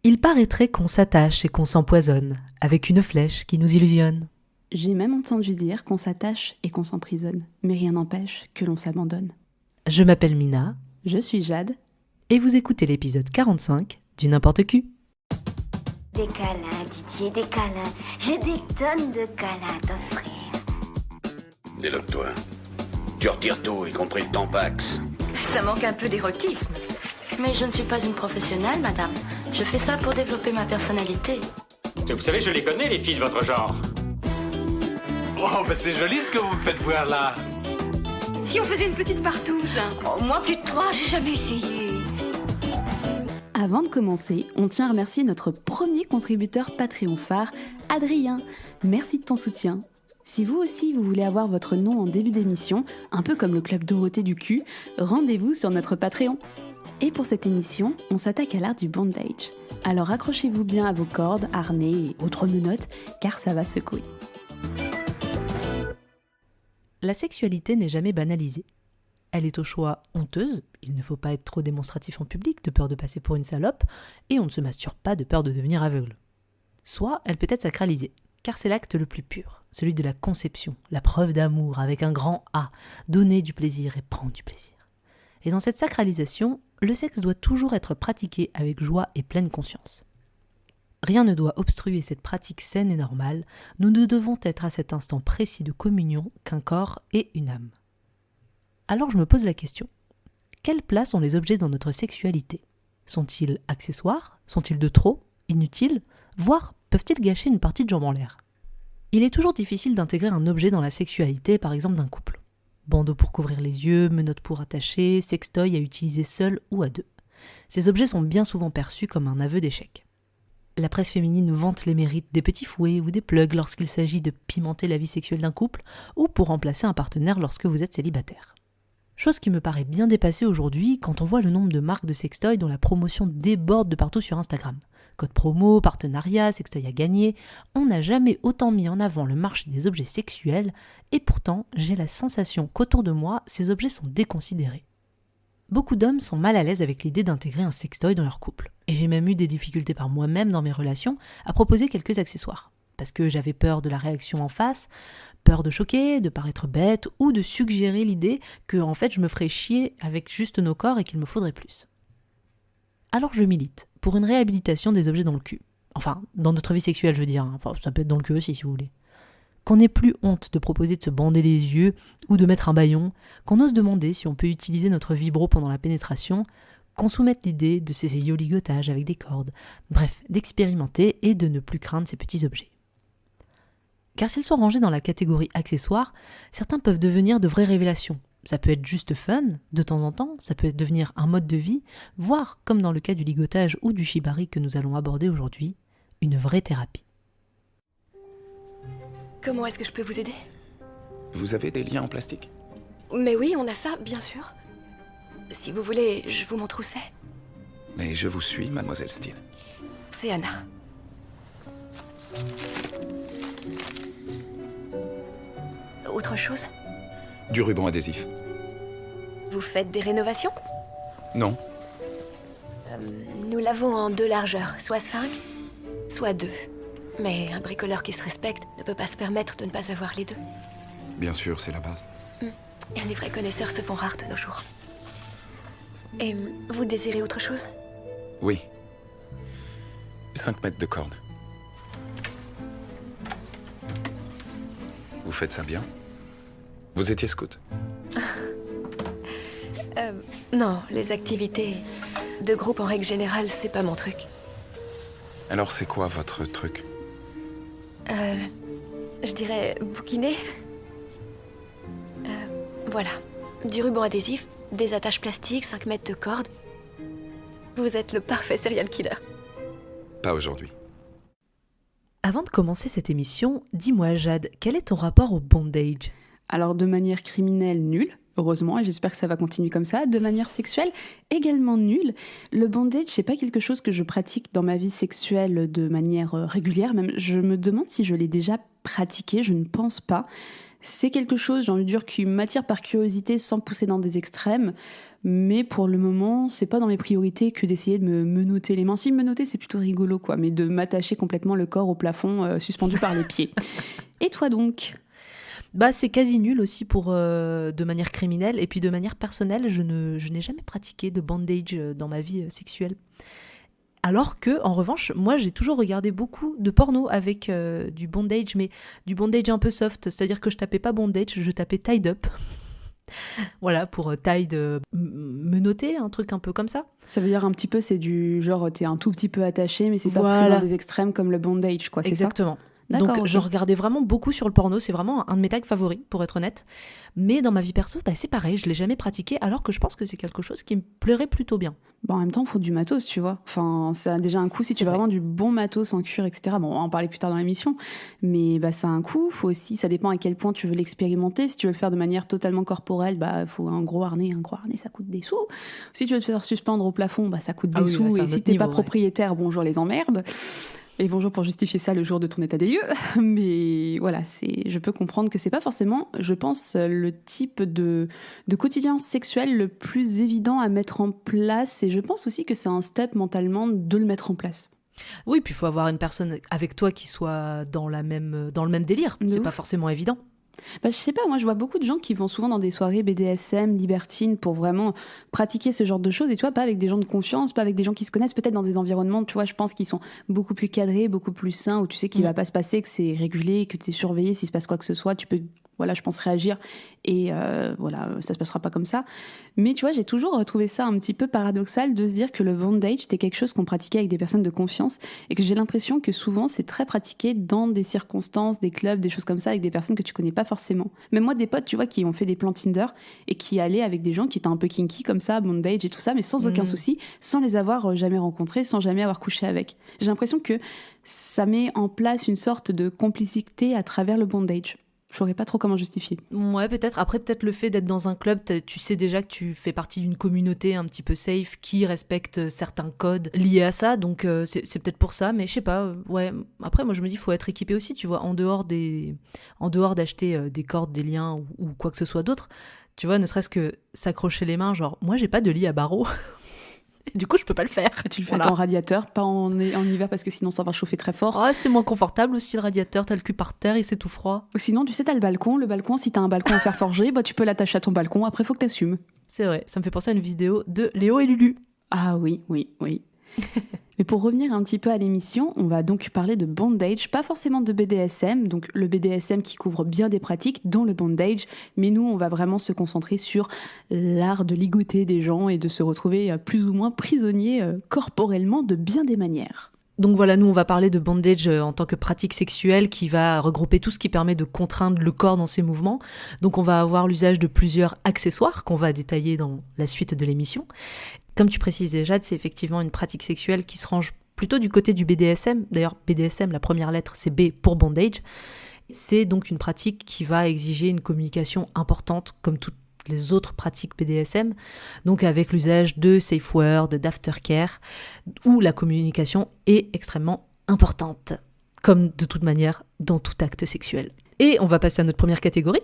Il paraîtrait qu'on s'attache et qu'on s'empoisonne, avec une flèche qui nous illusionne. J'ai même entendu dire qu'on s'attache et qu'on s'emprisonne, mais rien n'empêche que l'on s'abandonne. Je m'appelle Mina, Je suis Jade. et vous écoutez l'épisode 45 du N'importe Q. Des câlins, Didier, des câlins. J'ai des tonnes de câlins à t'offrir. Déloque-toi. Tu retires tout, y compris le tampax. Ça manque un peu d'érotisme. Mais je ne suis pas une professionnelle, madame. Je fais ça pour développer ma personnalité. Vous savez, je les connais, les filles de votre genre. Oh, ben c'est joli ce que vous me faites voir là. Si on faisait une petite partouze. Oh, moi, plus de 3, j'ai jamais essayé. Avant de commencer, on tient à remercier notre premier contributeur Patreon phare, Adrien. Merci de ton soutien. Si vous aussi vous voulez avoir votre nom en début d'émission, un peu comme le club Dorothée du cul, rendez-vous sur notre Patreon. Et pour cette émission, on s'attaque à l'art du bondage. Alors accrochez-vous bien à vos cordes, harnais et autres menottes, car ça va secouer. La sexualité n'est jamais banalisée. Elle est au choix honteuse, il ne faut pas être trop démonstratif en public de peur de passer pour une salope, et on ne se masturbe pas de peur de devenir aveugle. Soit elle peut être sacralisée, car c'est l'acte le plus pur, celui de la conception, la preuve d'amour avec un grand A, donner du plaisir et prendre du plaisir. Et dans cette sacralisation, le sexe doit toujours être pratiqué avec joie et pleine conscience. Rien ne doit obstruer cette pratique saine et normale, nous ne devons être à cet instant précis de communion qu'un corps et une âme. Alors je me pose la question, quelle place ont les objets dans notre sexualité ? Sont-ils accessoires ? Sont-ils de trop ? Inutiles ? Voire peuvent-ils gâcher une partie de jambes en l'air ? Il est toujours difficile d'intégrer un objet dans la sexualité, par exemple d'un couple. Bandeau pour couvrir les yeux, menottes pour attacher, sextoy à utiliser seul ou à deux. Ces objets sont bien souvent perçus comme un aveu d'échec. La presse féminine vante les mérites des petits fouets ou des plugs lorsqu'il s'agit de pimenter la vie sexuelle d'un couple ou pour remplacer un partenaire lorsque vous êtes célibataire. Chose qui me paraît bien dépassée aujourd'hui quand on voit le nombre de marques de sextoy dont la promotion déborde de partout sur Instagram. Code promo, partenariat, sextoy à gagner, on n'a jamais autant mis en avant le marché des objets sexuels et pourtant j'ai la sensation qu'autour de moi, ces objets sont déconsidérés. Beaucoup d'hommes sont mal à l'aise avec l'idée d'intégrer un sextoy dans leur couple. Et j'ai même eu des difficultés par moi-même dans mes relations à proposer quelques accessoires. Parce que j'avais peur de la réaction en face, peur de choquer, de paraître bête ou de suggérer l'idée que en fait je me ferais chier avec juste nos corps et qu'il me faudrait plus. Alors je milite pour une réhabilitation des objets dans le cul. Enfin, dans notre vie sexuelle je veux dire, enfin, ça peut être dans le cul aussi si vous voulez. Qu'on n'ait plus honte de proposer de se bander les yeux ou de mettre un bâillon, qu'on ose demander si on peut utiliser notre vibro pendant la pénétration, qu'on soumette l'idée de s'essayer au ligotage avec des cordes, bref, d'expérimenter et de ne plus craindre ces petits objets. Car s'ils sont rangés dans la catégorie accessoires, certains peuvent devenir de vraies révélations. Ça peut être juste fun, de temps en temps, ça peut devenir un mode de vie, voire, comme dans le cas du ligotage ou du shibari que nous allons aborder aujourd'hui, une vraie thérapie. Comment est-ce que je peux vous aider ? Vous avez des liens en plastique ? Mais oui, on a ça, bien sûr. Si vous voulez, je vous montre où c'est. Mais je vous suis, mademoiselle Steele. C'est Anna. Autre chose ? Du ruban adhésif. Vous faites des rénovations ? Non. Nous l'avons en 2 largeurs, soit 5, soit 2. Mais un bricoleur qui se respecte ne peut pas se permettre de ne pas avoir les deux. Bien sûr, c'est la base. Et les vrais connaisseurs se font rares de nos jours. Et vous désirez autre chose ? Oui. 5 mètres de corde. Vous faites ça bien ? Vous étiez scout ? Non, les activités de groupe en règle générale, c'est pas mon truc. Alors c'est quoi votre truc ? Je dirais bouquiner. Voilà. Du ruban adhésif, des attaches plastiques, 5 mètres de corde. Vous êtes le parfait serial killer. Pas aujourd'hui. Avant de commencer cette émission, dis-moi Jade, quel est ton rapport au bondage ? Alors de manière criminelle, nulle, heureusement, et j'espère que ça va continuer comme ça. De manière sexuelle, également nulle. Le bondage, c'est pas quelque chose que je pratique dans ma vie sexuelle de manière régulière. Même, je me demande si je l'ai déjà pratiqué, je ne pense pas. C'est quelque chose, j'ai envie de dire, qui m'attire par curiosité sans pousser dans des extrêmes. Mais pour le moment, c'est pas dans mes priorités que d'essayer de me menotter les mains. Si me menotter, c'est plutôt rigolo, quoi. Mais de m'attacher complètement le corps au plafond, suspendu par les pieds. Et toi donc ? Bah, c'est quasi nul aussi de manière criminelle. Et puis de manière personnelle, je n'ai jamais pratiqué de bandage dans ma vie sexuelle. Alors que, en revanche, moi j'ai toujours regardé beaucoup de porno avec du bondage, mais du bondage un peu soft. C'est-à-dire que je tapais pas bondage, je tapais tied up. Voilà, pour tied menotté, un truc un peu comme ça. Ça veut dire un petit peu, c'est du genre, t'es un tout petit peu attaché, mais c'est pas poussé dans des extrêmes comme le bondage, quoi, c'est exactement. ça ? D'accord, donc je regardais vraiment beaucoup sur le porno, c'est vraiment un de mes tags favoris, pour être honnête. Mais dans ma vie perso, c'est pareil, je l'ai jamais pratiqué, alors que je pense que c'est quelque chose qui me plairait plutôt bien. Bon, en même temps, il faut du matos, tu vois. Enfin, ça a déjà un coût si tu veux vraiment du bon matos en cuir, etc. Bon, on va en parler plus tard dans l'émission, mais ça a un coût. Faut aussi, ça dépend à quel point tu veux l'expérimenter. Si tu veux le faire de manière totalement corporelle, faut un gros harnais. Un gros harnais, ça coûte des sous. Si tu veux te faire suspendre au plafond, ça coûte des sous. Et si t'es pas propriétaire, bonjour les emmerdes. Et bonjour pour justifier ça le jour de ton état des lieux. Mais voilà, je peux comprendre que c'est pas forcément, je pense, le type de quotidien sexuel le plus évident à mettre en place. Et je pense aussi que c'est un step mentalement de le mettre en place. Oui, puis il faut avoir une personne avec toi qui soit dans le même délire. C'est pas forcément évident. Je sais pas, moi je vois beaucoup de gens qui vont souvent dans des soirées BDSM, libertines, pour vraiment pratiquer ce genre de choses, et tu vois, pas avec des gens de confiance, pas avec des gens qui se connaissent, peut-être dans des environnements, tu vois, je pense qu'ils sont beaucoup plus cadrés, beaucoup plus sains, où tu sais qu'il va pas se passer, que c'est régulé, que t'es surveillé, s'il se passe quoi que ce soit, tu peux, voilà, je pense réagir, et voilà, ça se passera pas comme ça. Mais tu vois, j'ai toujours trouvé ça un petit peu paradoxal de se dire que le bondage, c'était quelque chose qu'on pratiquait avec des personnes de confiance, et que j'ai l'impression que souvent c'est très pratiqué dans des circonstances, des clubs, des choses comme ça, avec des personnes que tu connais pas forcément. Même moi, des potes, tu vois, qui ont fait des plans Tinder et qui allaient avec des gens qui étaient un peu kinky comme ça, bondage et tout ça, mais sans aucun souci, sans les avoir jamais rencontrés, sans jamais avoir couché avec. J'ai l'impression que ça met en place une sorte de complicité à travers le bondage. Je saurais pas trop comment justifier. Ouais, peut-être. Après, peut-être le fait d'être dans un club, tu sais déjà que tu fais partie d'une communauté un petit peu safe qui respecte certains codes liés à ça. Donc, c'est peut-être pour ça. Mais je sais pas. Ouais. Après, moi, je me dis, il faut être équipé aussi. Tu vois, en dehors d'acheter des cordes, des liens ou quoi que ce soit d'autre. Tu vois, ne serait-ce que s'accrocher les mains. Genre, moi, j'ai pas de lit à barreaux. Et du coup, je peux pas le faire. Et tu le fais en radiateur, pas en hiver parce que sinon ça va chauffer très fort. Ah, c'est moins confortable aussi le radiateur, t'as le cul par terre et c'est tout froid. Ou sinon, tu sais, t'as le balcon, si t'as un balcon à fer forgé, tu peux l'attacher à ton balcon, après faut que t'assumes. C'est vrai, ça me fait penser à une vidéo de Léo et Lulu. Ah oui. Mais pour revenir un petit peu à l'émission, on va donc parler de bondage, pas forcément de BDSM, donc le BDSM qui couvre bien des pratiques, dont le bondage, mais nous, on va vraiment se concentrer sur l'art de ligoter des gens et de se retrouver plus ou moins prisonnier corporellement de bien des manières. Donc voilà, nous on va parler de bondage en tant que pratique sexuelle qui va regrouper tout ce qui permet de contraindre le corps dans ses mouvements. Donc on va avoir l'usage de plusieurs accessoires qu'on va détailler dans la suite de l'émission. Comme tu précisais, Jade, c'est effectivement une pratique sexuelle qui se range plutôt du côté du BDSM. D'ailleurs, BDSM, la première lettre, c'est B pour bondage. C'est donc une pratique qui va exiger une communication importante, comme toutes les autres pratiques BDSM, donc avec l'usage de safe word, d'aftercare, où la communication est extrêmement importante, comme de toute manière dans tout acte sexuel. Et on va passer à notre première catégorie,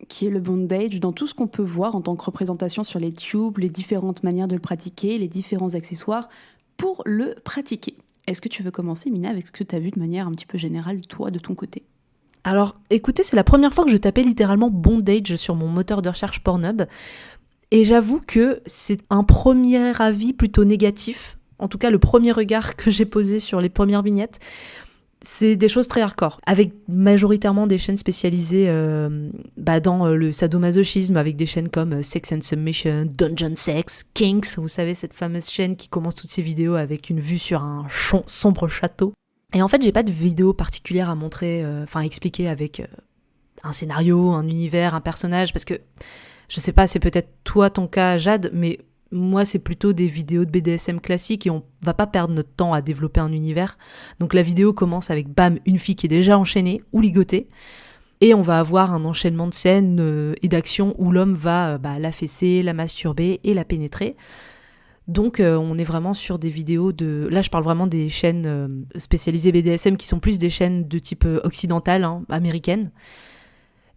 qui est le bondage, dans tout ce qu'on peut voir en tant que représentation sur les tubes, les différentes manières de le pratiquer, les différents accessoires pour le pratiquer. Est-ce que tu veux commencer, Mina, avec ce que tu as vu de manière un petit peu générale, toi, de ton côté ? Alors, écoutez, c'est la première fois que je tapais littéralement bondage sur mon moteur de recherche Pornhub, et j'avoue que c'est un premier avis plutôt négatif, en tout cas le premier regard que j'ai posé sur les premières vignettes. C'est des choses très hardcore, avec majoritairement des chaînes spécialisées dans le sadomasochisme, avec des chaînes comme Sex and Submission, Dungeon Sex, Kinks, vous savez, cette fameuse chaîne qui commence toutes ses vidéos avec une vue sur un sombre château. Et en fait, j'ai pas de vidéo particulière à montrer, expliquer avec un scénario, un univers, un personnage, parce que, je sais pas, c'est peut-être toi ton cas, Jade, mais moi, c'est plutôt des vidéos de BDSM classiques et on va pas perdre notre temps à développer un univers. Donc la vidéo commence avec, bam, une fille qui est déjà enchaînée ou ligotée. Et on va avoir un enchaînement de scènes et d'actions où l'homme va la fesser, la masturber et la pénétrer. Donc on est vraiment sur des vidéos de... Là, je parle vraiment des chaînes spécialisées BDSM qui sont plus des chaînes de type occidental, américaine.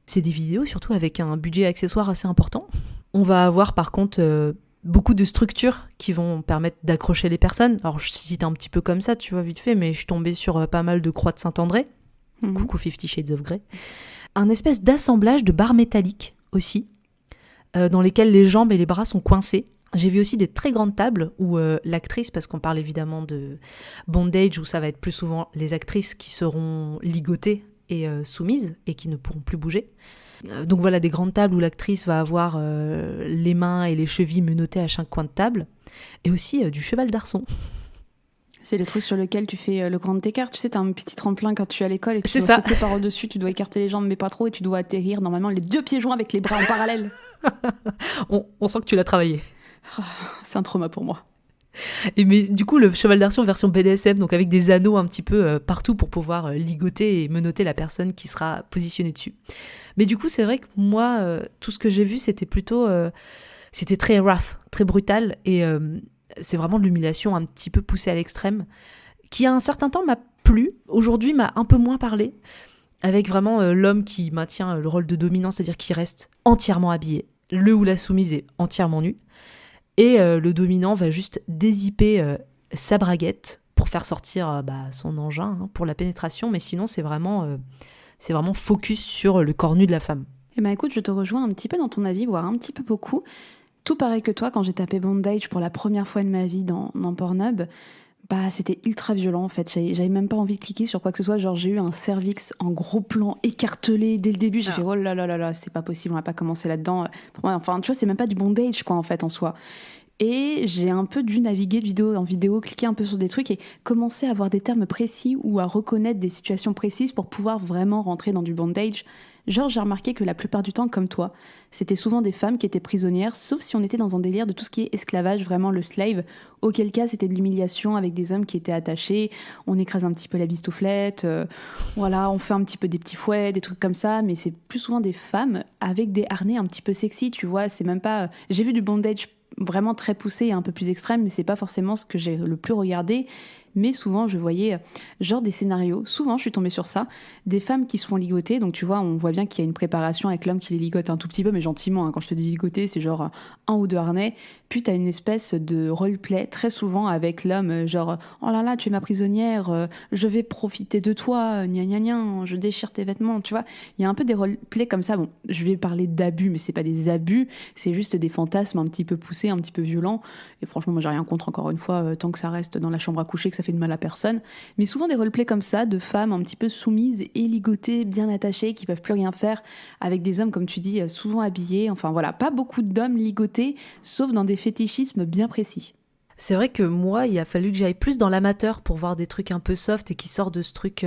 C'est des vidéos surtout avec un budget accessoire assez important. On va avoir par contre... beaucoup de structures qui vont permettre d'accrocher les personnes. Alors je cite un petit peu comme ça, tu vois, vite fait, mais je suis tombée sur pas mal de croix de Saint-André. Coucou 50 Shades of Grey. Un espèce d'assemblage de barres métalliques aussi, dans lesquelles les jambes et les bras sont coincés. J'ai vu aussi des très grandes tables où l'actrice, parce qu'on parle évidemment de bondage, où ça va être plus souvent les actrices qui seront ligotées et soumises et qui ne pourront plus bouger. Donc voilà, des grandes tables où l'actrice va avoir les mains et les chevilles menottées à chaque coin de table. Et aussi du cheval d'arçon. C'est le truc sur lequel tu fais le grand écart. Tu sais, t'as un petit tremplin quand tu es à l'école et tu dois sauter par-dessus, tu dois écarter les jambes mais pas trop et tu dois atterrir normalement les 2 pieds joints avec les bras en parallèle. On sent que tu l'as travaillé. Oh, c'est un trauma pour moi. Et mais du coup, le cheval d'arçon version BDSM, donc avec des anneaux un petit peu partout pour pouvoir ligoter et menotter la personne qui sera positionnée dessus. Mais du coup, c'est vrai que moi, tout ce que j'ai vu, c'était plutôt... c'était très wrath, très brutal et... c'est vraiment de l'humiliation un petit peu poussée à l'extrême, qui à un certain temps m'a plu, aujourd'hui m'a un peu moins parlé, avec vraiment l'homme qui maintient le rôle de dominant, c'est-à-dire qui reste entièrement habillé, le ou la soumise est entièrement nu, et le dominant va juste dézipper sa braguette pour faire sortir son engin pour la pénétration, mais sinon c'est vraiment focus sur le corps nu de la femme. Eh ben écoute, je te rejoins un petit peu dans ton avis, voire un petit peu beaucoup. Tout pareil que toi, quand j'ai tapé bondage pour la première fois de ma vie dans Pornhub, c'était ultra violent en fait. J'avais même pas envie de cliquer sur quoi que ce soit. Genre j'ai eu un cervix en gros plan écartelé dès le début. J'ai fait oh là là là là, c'est pas possible, on va pas commencer là-dedans. Pour moi, enfin tu vois, c'est même pas du bondage quoi en fait en soi. Et j'ai un peu dû naviguer de vidéo en vidéo, cliquer un peu sur des trucs et commencer à avoir des termes précis ou à reconnaître des situations précises pour pouvoir vraiment rentrer dans du bondage. Genre, j'ai remarqué que la plupart du temps, comme toi, c'était souvent des femmes qui étaient prisonnières, sauf si on était dans un délire de tout ce qui est esclavage, vraiment le slave, auquel cas c'était de l'humiliation avec des hommes qui étaient attachés, on écrase un petit peu la bistouflette, voilà, on fait un petit peu des petits fouets, des trucs comme ça, mais c'est plus souvent des femmes avec des harnais un petit peu sexy, tu vois, c'est même pas... J'ai vu du bondage vraiment très poussé et un peu plus extrême, mais c'est pas forcément ce que j'ai le plus regardé. Mais souvent, je voyais genre des scénarios, souvent je suis tombée sur ça, des femmes qui se font ligoter, donc tu vois, on voit bien qu'il y a une préparation avec l'homme qui les ligote un tout petit peu, mais gentiment, hein. Quand je te dis ligoter, c'est genre 1 ou 2 harnais, puis t'as une espèce de roleplay, très souvent avec l'homme, genre « Oh là là, tu es ma prisonnière, je vais profiter de toi, gna gna gna, je déchire tes vêtements », tu vois. Il y a un peu des roleplays comme ça, bon, je vais parler d'abus, mais c'est pas des abus, c'est juste des fantasmes un petit peu poussés, un petit peu violents, et franchement, moi j'ai rien contre, encore une fois, tant que ça reste dans la chambre à coucher, que ça fait de mal à personne, mais souvent des roleplays comme ça de femmes un petit peu soumises et ligotées, bien attachées, qui peuvent plus rien faire, avec des hommes comme tu dis souvent habillés, enfin voilà, pas beaucoup d'hommes ligotés, sauf dans des fétichismes bien précis. C'est vrai que moi, il a fallu que j'aille plus dans l'amateur pour voir des trucs un peu soft et qui sortent de ce truc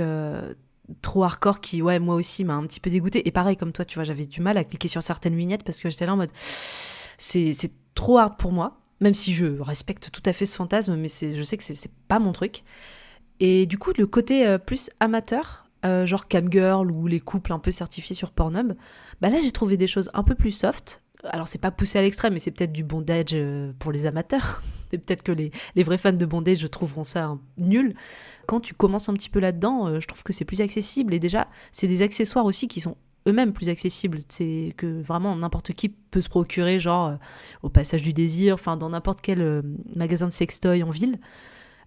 trop hardcore qui, ouais, moi aussi m'a un petit peu dégoûté. Et pareil comme toi, tu vois, j'avais du mal à cliquer sur certaines vignettes parce que j'étais là en mode c'est trop hard pour moi. Même si je respecte tout à fait ce fantasme, mais je sais que c'est pas mon truc. Et du coup, le côté plus amateur, genre camgirl ou les couples un peu certifiés sur Pornhub, là j'ai trouvé des choses un peu plus soft. Alors c'est pas poussé à l'extrême, mais c'est peut-être du bondage pour les amateurs. C'est peut-être que les vrais fans de bondage trouveront ça nul. Quand tu commences un petit peu là-dedans, je trouve que c'est plus accessible. Et déjà, c'est des accessoires aussi qui sont eux-mêmes plus accessibles, c'est que vraiment n'importe qui peut se procurer, genre au Passage du Désir, enfin dans n'importe quel magasin de sextoy en ville,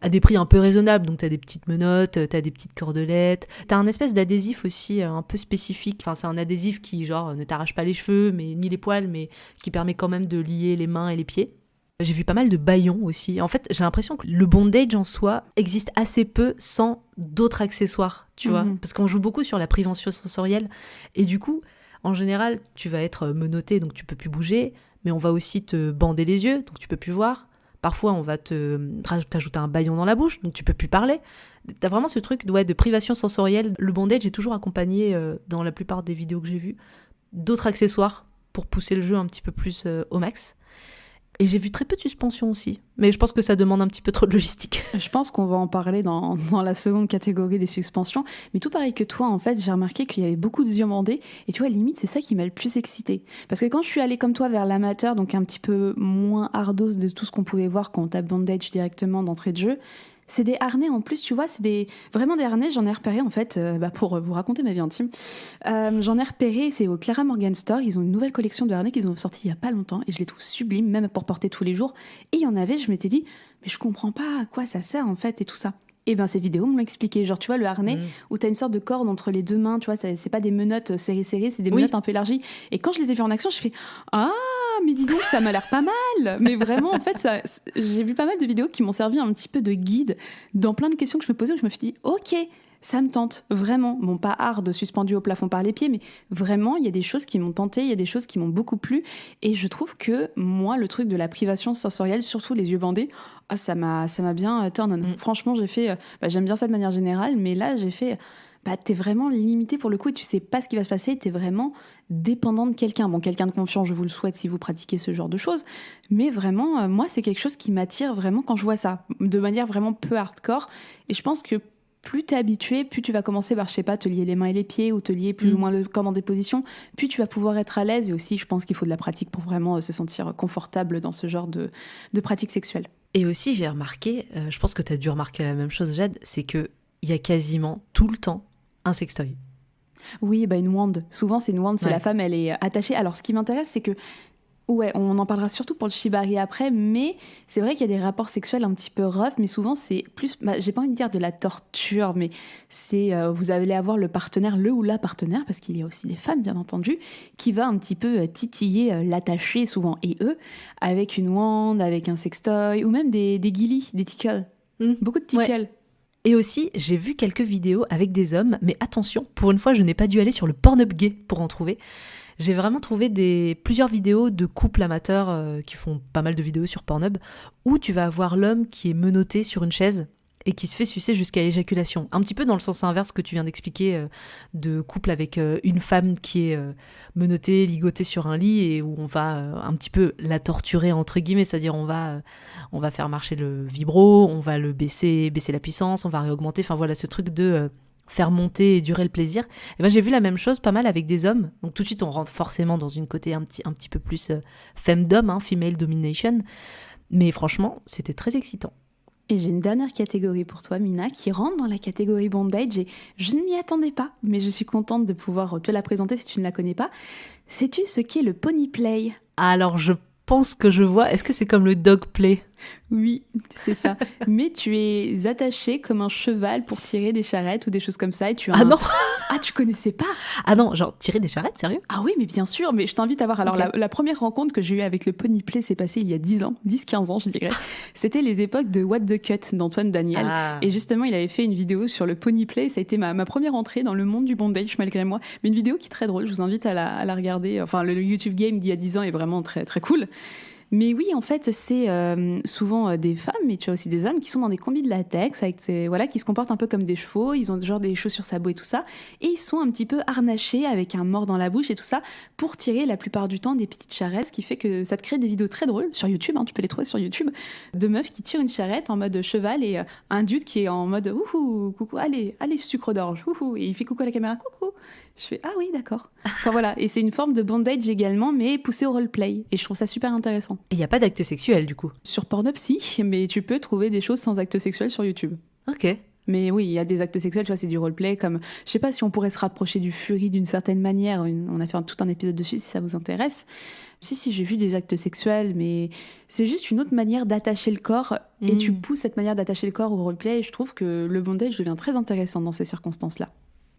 à des prix un peu raisonnables. Donc t'as des petites menottes, t'as des petites cordelettes, t'as un espèce d'adhésif aussi un peu spécifique, enfin c'est un adhésif qui genre ne t'arrache pas les cheveux mais ni les poils, mais qui permet quand même de lier les mains et les pieds. J'ai vu pas mal de bâillons aussi. En fait, j'ai l'impression que le bondage en soi existe assez peu sans d'autres accessoires, tu vois. Parce qu'on joue beaucoup sur la prévention sensorielle. Et du coup, en général, tu vas être menotté, donc tu peux plus bouger. Mais on va aussi te bander les yeux, donc tu peux plus voir. Parfois, on va t'ajouter un bâillon dans la bouche, donc tu peux plus parler. T'as vraiment ce truc de privation sensorielle. Le bondage est toujours accompagné, dans la plupart des vidéos que j'ai vues, d'autres accessoires pour pousser le jeu un petit peu plus au max. Et j'ai vu très peu de suspension aussi. Mais je pense que ça demande un petit peu trop de logistique. Je pense qu'on va en parler dans la seconde catégorie des suspensions. Mais tout pareil que toi, en fait, j'ai remarqué qu'il y avait beaucoup de yeux bandés. Et tu vois, limite, c'est ça qui m'a le plus excitée. Parce que quand je suis allée comme toi vers l'amateur, donc un petit peu moins hardos de tout ce qu'on pouvait voir quand on tape bondage directement d'entrée de jeu, C'est des harnais en plus, tu vois, vraiment des harnais. J'en ai repéré en fait, pour vous raconter ma vie intime. J'en ai repéré, c'est au Clara Morgan Store. Ils ont une nouvelle collection de harnais qu'ils ont sorti il y a pas longtemps et je les trouve sublimes, même pour porter tous les jours. Et il y en avait, je m'étais dit, mais je comprends pas à quoi ça sert en fait et tout ça. Et ben ces vidéos m'ont expliqué. Genre, tu vois, le harnais où t'as une sorte de corde entre les deux mains, tu vois, c'est pas des menottes serrées, c'est des menottes un peu élargies. Et quand je les ai vues en action, je fais ah, mais dis donc, ça m'a l'air pas mal. Mais vraiment, en fait, j'ai vu pas mal de vidéos qui m'ont servi un petit peu de guide dans plein de questions que je me posais où je me suis dit, ok, ça me tente, vraiment. Bon, pas hard, suspendu au plafond par les pieds, mais vraiment, il y a des choses qui m'ont tenté, il y a des choses qui m'ont beaucoup plu. Et je trouve que, moi, le truc de la privation sensorielle, surtout les yeux bandés, ça m'a bien turn on. Franchement, j'ai fait... j'aime bien ça de manière générale, mais là, j'ai fait... t'es vraiment limité pour le coup et tu sais pas ce qui va se passer, t'es vraiment dépendant de quelqu'un. Bon, quelqu'un de confiant, je vous le souhaite si vous pratiquez ce genre de choses, mais vraiment, moi, c'est quelque chose qui m'attire vraiment quand je vois ça, de manière vraiment peu hardcore. Et je pense que plus t'es habitué, plus tu vas commencer par, je sais pas, te lier les mains et les pieds ou te lier plus ou moins le corps dans des positions, plus tu vas pouvoir être à l'aise. Et aussi, je pense qu'il faut de la pratique pour vraiment se sentir confortable dans ce genre de pratique sexuelle. Et aussi, j'ai remarqué, je pense que t'as dû remarquer la même chose, Jade, c'est qu'il y a quasiment tout le temps un sextoy. Oui, une wand. Souvent, c'est une wand, c'est la femme, elle est attachée. Alors, ce qui m'intéresse, c'est que ouais, on en parlera surtout pour le shibari après, mais c'est vrai qu'il y a des rapports sexuels un petit peu rough, mais souvent c'est plus, j'ai pas envie de dire de la torture, mais c'est, vous allez avoir le partenaire, le ou la partenaire, parce qu'il y a aussi des femmes bien entendu, qui va un petit peu titiller l'attaché souvent, et eux, avec une wand, avec un sextoy, ou même des guilis, des tickles. Beaucoup de tickles. Ouais. Et aussi, j'ai vu quelques vidéos avec des hommes, mais attention, pour une fois, je n'ai pas dû aller sur le Pornhub gay pour en trouver. J'ai vraiment trouvé plusieurs vidéos de couples amateurs qui font pas mal de vidéos sur Pornhub, où tu vas avoir l'homme qui est menotté sur une chaise et qui se fait sucer jusqu'à l'éjaculation. Un petit peu dans le sens inverse que tu viens d'expliquer, de couple avec une femme qui est menottée, ligotée sur un lit et où on va un petit peu la torturer entre guillemets, c'est-à-dire on va faire marcher le vibro, on va le baisser la puissance, on va réaugmenter, enfin voilà ce truc de... faire monter et durer le plaisir. Et j'ai vu la même chose pas mal avec des hommes. Donc tout de suite, on rentre forcément dans une côté un petit peu plus femme-d'homme, female domination. Mais franchement, c'était très excitant. Et j'ai une dernière catégorie pour toi, Mina, qui rentre dans la catégorie bondage. Et je ne m'y attendais pas, mais je suis contente de pouvoir te la présenter si tu ne la connais pas. Sais-tu ce qu'est le pony play ? Alors, je pense que je vois. Est-ce que c'est comme le dog play ? Oui, c'est ça. Mais tu es attaché comme un cheval pour tirer des charrettes ou des choses comme ça. Et tu as non. Ah, tu connaissais pas ? Ah non, genre tirer des charrettes, sérieux ? Ah oui, mais bien sûr. Mais je t'invite à voir. Alors, la première rencontre que j'ai eue avec le pony play s'est passée il y a 10-15 ans, je dirais. C'était les époques de What the Cut d'Antoine Daniel. Ah. Et justement, il avait fait une vidéo sur le pony play. Ça a été ma première entrée dans le monde du bondage, malgré moi. Mais une vidéo qui est très drôle. Je vous invite à la regarder. Enfin, le YouTube Game d'il y a 10 ans est vraiment très, très cool. Mais oui, en fait, c'est souvent des femmes, mais tu as aussi des hommes qui sont dans des combis de latex, avec qui se comportent un peu comme des chevaux, ils ont genre des chaussures sabots et tout ça, et ils sont un petit peu harnachés avec un mors dans la bouche et tout ça, pour tirer la plupart du temps des petites charrettes, ce qui fait que ça te crée des vidéos très drôles sur YouTube, tu peux les trouver sur YouTube, de meufs qui tirent une charrette en mode cheval et un dude qui est en mode « Ouhou, coucou, allez, sucre d'orge, ouhou », et il fait coucou à la caméra, coucou. Je fais « Ah oui, d'accord ». Enfin voilà, et c'est une forme de bondage également, mais poussée au roleplay, et je trouve ça super intéressant. Et il n'y a pas d'acte sexuel, du coup ? Sur Pornhub, si, mais tu peux trouver des choses sans acte sexuel sur YouTube. Ok. Mais oui, il y a des actes sexuels, tu vois, c'est du roleplay, comme... Je sais pas si on pourrait se rapprocher du Fury d'une certaine manière, on a fait tout un épisode dessus, si ça vous intéresse. Si, j'ai vu des actes sexuels, mais c'est juste une autre manière d'attacher le corps, et tu pousses cette manière d'attacher le corps au roleplay, et je trouve que le bondage devient très intéressant dans ces circonstances-là.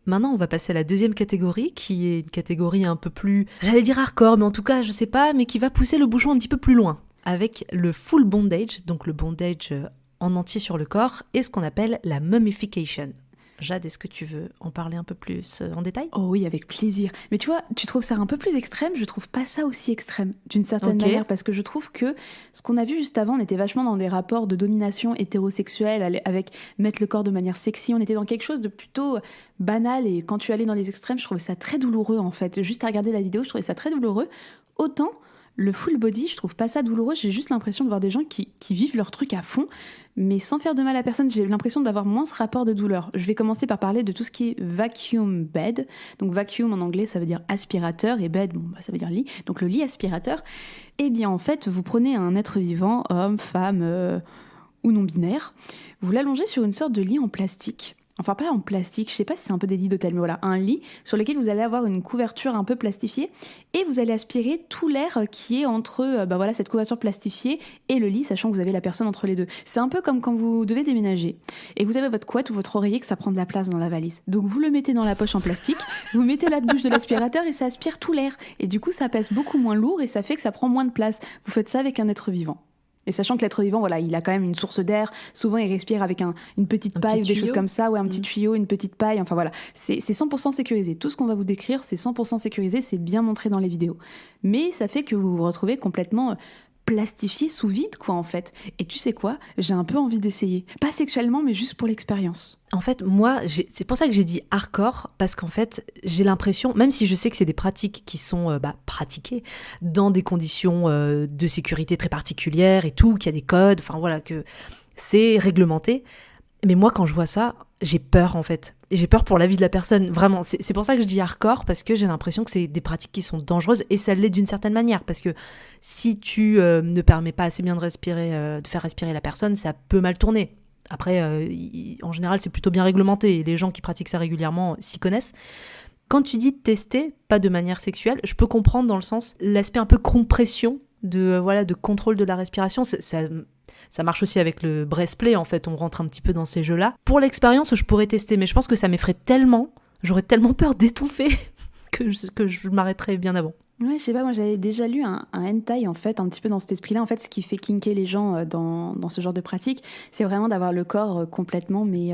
Maintenant, on va passer à la deuxième catégorie, qui est une catégorie un peu plus, j'allais dire hardcore, mais en tout cas, je sais pas, mais qui va pousser le bouchon un petit peu plus loin, avec le full bondage, donc le bondage en entier sur le corps, et ce qu'on appelle la mummification. Jade, est-ce que tu veux en parler un peu plus en détail ? Oh oui, avec plaisir. Mais tu vois, tu trouves ça un peu plus extrême, je trouve pas ça aussi extrême, d'une certaine manière, parce que je trouve que ce qu'on a vu juste avant, on était vachement dans des rapports de domination hétérosexuelle, avec mettre le corps de manière sexy, on était dans quelque chose de plutôt banal, et quand tu allais dans les extrêmes, je trouvais ça très douloureux en fait. Juste à regarder la vidéo, je trouvais ça très douloureux. Autant, le full body, je trouve pas ça douloureux, j'ai juste l'impression de voir des gens qui vivent leur truc à fond, mais sans faire de mal à personne. J'ai l'impression d'avoir moins ce rapport de douleur. Je vais commencer par parler de tout ce qui est vacuum bed. Donc vacuum en anglais, ça veut dire aspirateur, et bed, ça veut dire lit. Donc le lit aspirateur. Eh bien en fait, vous prenez un être vivant, homme, femme, ou non-binaire. Vous l'allongez sur une sorte de lit en plastique. Enfin, pas en plastique, je sais pas si c'est un peu des lits d'hôtel, mais voilà, un lit sur lequel vous allez avoir une couverture un peu plastifiée et vous allez aspirer tout l'air qui est entre cette couverture plastifiée et le lit, sachant que vous avez la personne entre les deux. C'est un peu comme quand vous devez déménager et que vous avez votre couette ou votre oreiller que ça prend de la place dans la valise. Donc vous le mettez dans la poche en plastique, vous mettez la bouche de l'aspirateur et ça aspire tout l'air. Et du coup, ça pèse beaucoup moins lourd et ça fait que ça prend moins de place. Vous faites ça avec un être vivant. Et sachant que l'être vivant, voilà, il a quand même une source d'air. Souvent, il respire avec une petite paille ou des choses comme ça, un petit tuyau, une petite paille. Enfin voilà, c'est 100% sécurisé. Tout ce qu'on va vous décrire, c'est 100% sécurisé. C'est bien montré dans les vidéos. Mais ça fait que vous vous retrouvez complètement plastifié sous vide, quoi, en fait. Et tu sais quoi ? J'ai un peu envie d'essayer. Pas sexuellement, mais juste pour l'expérience. En fait, moi, c'est pour ça que j'ai dit hardcore, parce qu'en fait, j'ai l'impression, même si je sais que c'est des pratiques qui sont pratiquées dans des conditions de sécurité très particulières et tout, qu'il y a des codes, enfin voilà, que c'est réglementé. Mais moi, quand je vois ça, j'ai peur, en fait. Et j'ai peur pour la vie de la personne, vraiment. C'est pour ça que je dis hardcore, parce que j'ai l'impression que c'est des pratiques qui sont dangereuses, et ça l'est d'une certaine manière, parce que si tu ne permets pas assez bien de faire respirer la personne, ça peut mal tourner. Après, en général, c'est plutôt bien réglementé, et les gens qui pratiquent ça régulièrement s'y connaissent. Quand tu dis tester, pas de manière sexuelle, je peux comprendre dans le sens, l'aspect un peu compression, de contrôle de la respiration, ça marche aussi avec le breastplay, en fait, on rentre un petit peu dans ces jeux-là. Pour l'expérience, je pourrais tester, mais je pense que ça m'effraie tellement, j'aurais tellement peur d'étouffer que je m'arrêterais bien avant. Ouais, je sais pas, moi j'avais déjà lu un hentai, en fait, un petit peu dans cet esprit-là. En fait, ce qui fait kinker les gens dans ce genre de pratique, c'est vraiment d'avoir le corps complètement, mais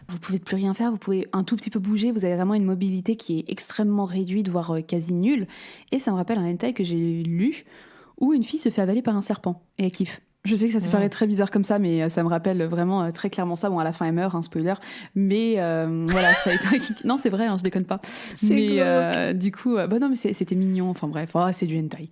vous pouvez plus rien faire, vous pouvez un tout petit peu bouger, vous avez vraiment une mobilité qui est extrêmement réduite, voire quasi nulle. Et ça me rappelle un hentai que j'ai lu, où une fille se fait avaler par un serpent, et elle kiffe. Je sais que ça paraît très bizarre comme ça, mais ça me rappelle vraiment très clairement ça. Bon, à la fin, elle meurt, un spoiler. Mais voilà, ça a été... Non, c'est vrai, je déconne pas. Mais du coup, non, mais c'était mignon. Enfin bref, c'est du hentai.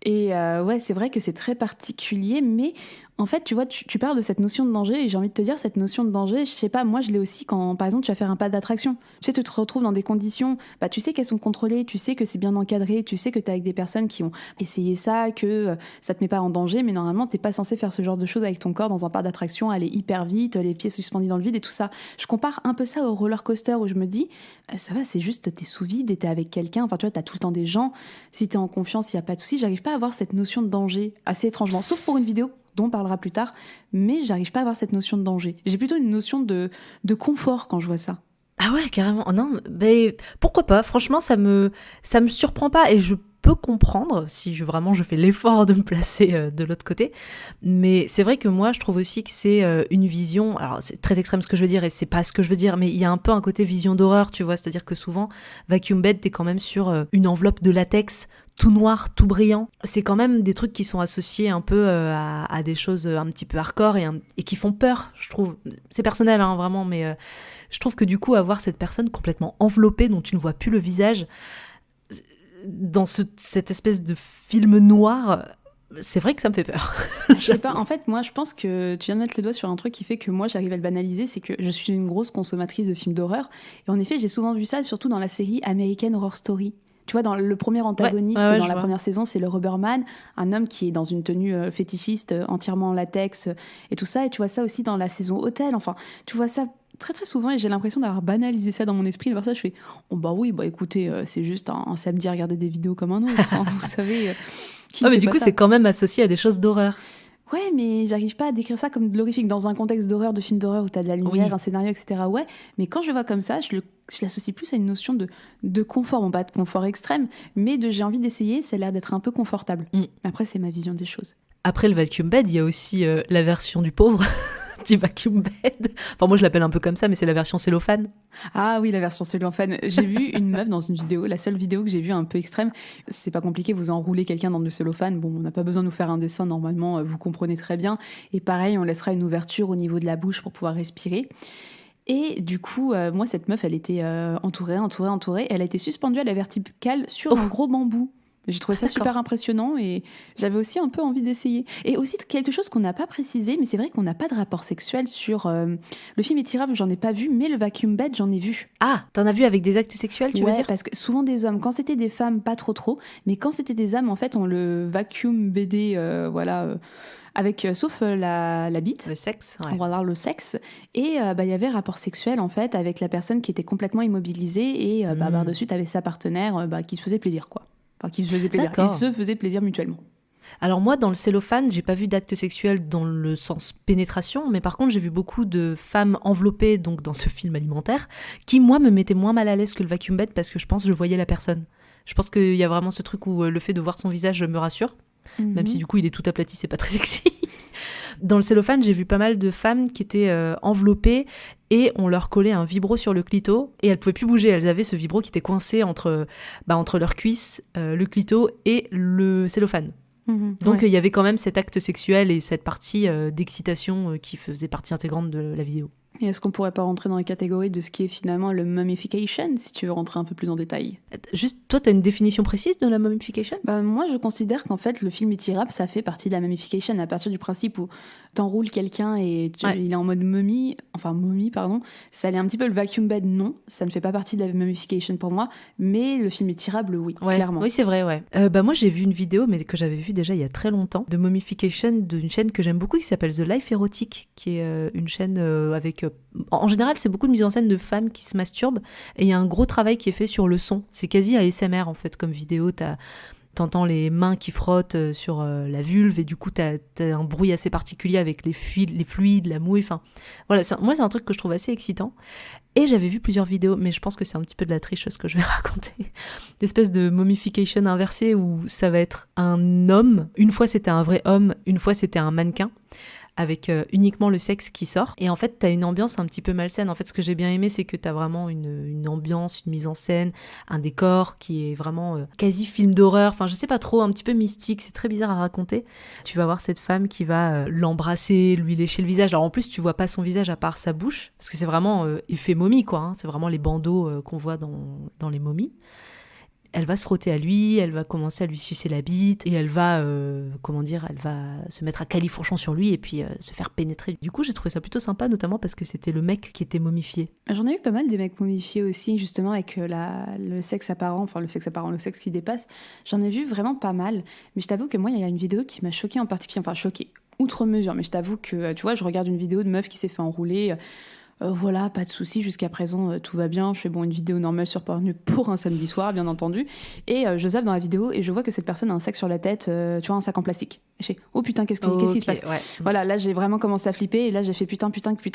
Et ouais, c'est vrai que c'est très particulier, mais en fait, tu vois, tu parles de cette notion de danger, et j'ai envie de te dire, cette notion de danger, je sais pas, moi je l'ai aussi quand, par exemple, tu vas faire un pas d'attraction. Tu sais, tu te retrouves dans des conditions, tu sais qu'elles sont contrôlées, tu sais que c'est bien encadré, tu sais que t'es avec des personnes qui ont essayé ça, que ça te met pas en danger, mais normalement, t'es pas censé faire ce genre de choses avec ton corps dans un parc d'attraction, aller hyper vite, les pieds suspendus dans le vide et tout ça. Je compare un peu ça au roller coaster où je me dis, ça va, c'est juste, t'es sous vide et t'es avec quelqu'un, enfin tu vois, t'as tout le temps des gens, si t'es en confiance, il y a pas de souci. J'arrive pas à avoir cette notion de danger assez étrangement, sauf pour une vidéo dont on parlera plus tard, mais j'arrive pas à avoir cette notion de danger. J'ai plutôt une notion de confort quand je vois ça. Ah ouais, carrément. Non, mais pourquoi pas ? Franchement, ça me surprend pas, et je peux comprendre si vraiment je fais l'effort de me placer de l'autre côté. Mais c'est vrai que moi, je trouve aussi que c'est une vision, alors c'est très extrême ce que je veux dire, et c'est pas ce que je veux dire, mais il y a un peu un côté vision d'horreur, tu vois, c'est-à-dire que souvent, Vacuum Bed, t'es quand même sur une enveloppe de latex, tout noir, tout brillant. C'est quand même des trucs qui sont associés un peu à des choses un petit peu hardcore et qui font peur, je trouve. C'est personnel, hein, vraiment, mais je trouve que du coup, avoir cette personne complètement enveloppée, dont tu ne vois plus le visage, dans cette espèce de film noir, c'est vrai que ça me fait peur. Je sais pas, en fait, moi, je pense que tu viens de mettre le doigt sur un truc qui fait que moi, j'arrive à le banaliser, c'est que je suis une grosse consommatrice de films d'horreur, et en effet, j'ai souvent vu ça, surtout dans la série American Horror Story. Tu vois, dans le premier antagoniste, dans la première saison, c'est le Rubberman, un homme qui est dans une tenue fétichiste, entièrement en latex, et tout ça, et tu vois ça aussi dans la saison Hôtel, enfin, tu vois ça très très souvent, et j'ai l'impression d'avoir banalisé ça dans mon esprit. De voir ça, je fais écoutez, c'est juste un samedi à regarder des vidéos comme un autre, hein, vous savez. Mais du coup, c'est quand même associé à des choses d'horreur. Ouais, mais j'arrive pas à décrire ça comme de l'horrifique dans un contexte d'horreur, de film d'horreur où t'as de la lumière, un scénario, etc. Ouais, mais quand je le vois comme ça, je l'associe plus à une notion de confort. Bon, pas de confort extrême, mais j'ai envie d'essayer, ça a l'air d'être un peu confortable. Après, c'est ma vision des choses. Après le Vacuum Bed, il y a aussi la version du pauvre du Vacuum Bed. Enfin, moi, je l'appelle un peu comme ça, mais c'est la version cellophane. Ah oui, la version cellophane. J'ai vu une meuf dans une vidéo, la seule vidéo que j'ai vue un peu extrême. C'est pas compliqué, vous enroulez quelqu'un dans du cellophane. Bon, on n'a pas besoin de nous faire un dessin, normalement, vous comprenez très bien. Et pareil, on laissera une ouverture au niveau de la bouche pour pouvoir respirer. Et du coup, moi, cette meuf, elle était entourée. Elle a été suspendue à la verticale sur un gros bambou. J'ai trouvé ça super impressionnant et j'avais aussi un peu envie d'essayer. Et aussi quelque chose qu'on n'a pas précisé, mais c'est vrai qu'on n'a pas de rapport sexuel sur... le film Étirable, j'en ai pas vu, mais le vacuum bed, j'en ai vu. Ah, t'en as vu avec des actes sexuels, tu veux dire ? Parce que souvent des hommes, quand c'était des femmes, pas trop, mais quand c'était des hommes, en fait, on le vacuum bedé, avec sauf la bite, le sexe, ouais. On va voir le sexe, et il y avait rapport sexuel en fait avec la personne qui était complètement immobilisée et par-dessus t'avais sa partenaire qui se faisait plaisir quoi. Enfin, qui se faisait plaisir. D'accord. Ils se faisaient plaisir mutuellement. Alors moi, dans le cellophane, j'ai pas vu d'actes sexuels dans le sens pénétration, mais par contre, j'ai vu beaucoup de femmes enveloppées donc dans ce film alimentaire, qui moi me mettaient moins mal à l'aise que le vacuum bed parce que je pense que je voyais la personne. Je pense qu'il y a vraiment ce truc où le fait de voir son visage me rassure, même si du coup il est tout aplati, c'est pas très sexy. Dans le cellophane, j'ai vu pas mal de femmes qui étaient enveloppées et on leur collait un vibro sur le clito et elles pouvaient plus bouger. Elles avaient ce vibro qui était coincé entre leurs cuisses, le clito et le cellophane. Donc il y avait quand même cet acte sexuel et cette partie d'excitation qui faisait partie intégrante de la vidéo. Et est-ce qu'on pourrait pas rentrer dans les catégories de ce qui est finalement le mummification, si tu veux rentrer un peu plus en détail ? Juste, toi, t'as une définition précise de la mummification ? Moi, je considère qu'en fait, le film Étirable, ça fait partie de la mummification à partir du principe où t'enroules quelqu'un et il est en mode momie, ça allait un petit peu le vacuum bed, non, ça ne fait pas partie de la mummification pour moi, mais le film Étirable, oui, clairement. Oui, c'est vrai, ouais. Moi, j'ai vu une vidéo, mais que j'avais vue déjà il y a très longtemps, de mummification d'une chaîne que j'aime beaucoup, qui s'appelle The Life Erotic, qui est une chaîne avec... En général, c'est beaucoup de mise en scène de femmes qui se masturbent, et il y a un gros travail qui est fait sur le son. C'est quasi ASMR, en fait, comme vidéo. T'entends les mains qui frottent sur la vulve, et du coup, t'as un bruit assez particulier avec les fluides, la mouille, enfin... Voilà, moi, c'est un truc que je trouve assez excitant. Et j'avais vu plusieurs vidéos, mais je pense que c'est un petit peu de la triche, ce que je vais raconter. L'espèce de mummification inversée, où ça va être un homme. Une fois, c'était un vrai homme, une fois, c'était un mannequin, avec uniquement le sexe qui sort. Et en fait, t'as une ambiance un petit peu malsaine. En fait, ce que j'ai bien aimé, c'est que t'as vraiment une ambiance, une mise en scène, un décor qui est vraiment quasi film d'horreur. Enfin, je sais pas trop, un petit peu mystique. C'est très bizarre à raconter. Tu vas voir cette femme qui va l'embrasser, lui lécher le visage. Alors en plus, tu vois pas son visage à part sa bouche, parce que c'est vraiment effet momie, quoi. Hein. C'est vraiment les bandeaux qu'on voit dans les momies. Elle va se frotter à lui, elle va commencer à lui sucer la bite et elle va, elle va se mettre à califourchon sur lui et puis se faire pénétrer. Du coup, j'ai trouvé ça plutôt sympa, notamment parce que c'était le mec qui était momifié. J'en ai vu pas mal des mecs momifiés aussi, justement avec le sexe apparent, le sexe qui dépasse. J'en ai vu vraiment pas mal, mais je t'avoue que moi, il y a une vidéo qui m'a choquée en particulier, outre mesure, mais je t'avoue que, tu vois, je regarde une vidéo de meuf qui s'est fait enrouler... voilà, pas de souci, jusqu'à présent tout va bien. Je fais une vidéo normale sur Pornhub pour un samedi soir, bien entendu. Et je zappe dans la vidéo et je vois que cette personne a un sac sur la tête, tu vois, un sac en plastique. Et je fais, oh putain, qu'est-ce qui se passe ? Ouais. Voilà, là j'ai vraiment commencé à flipper et là j'ai fait putain.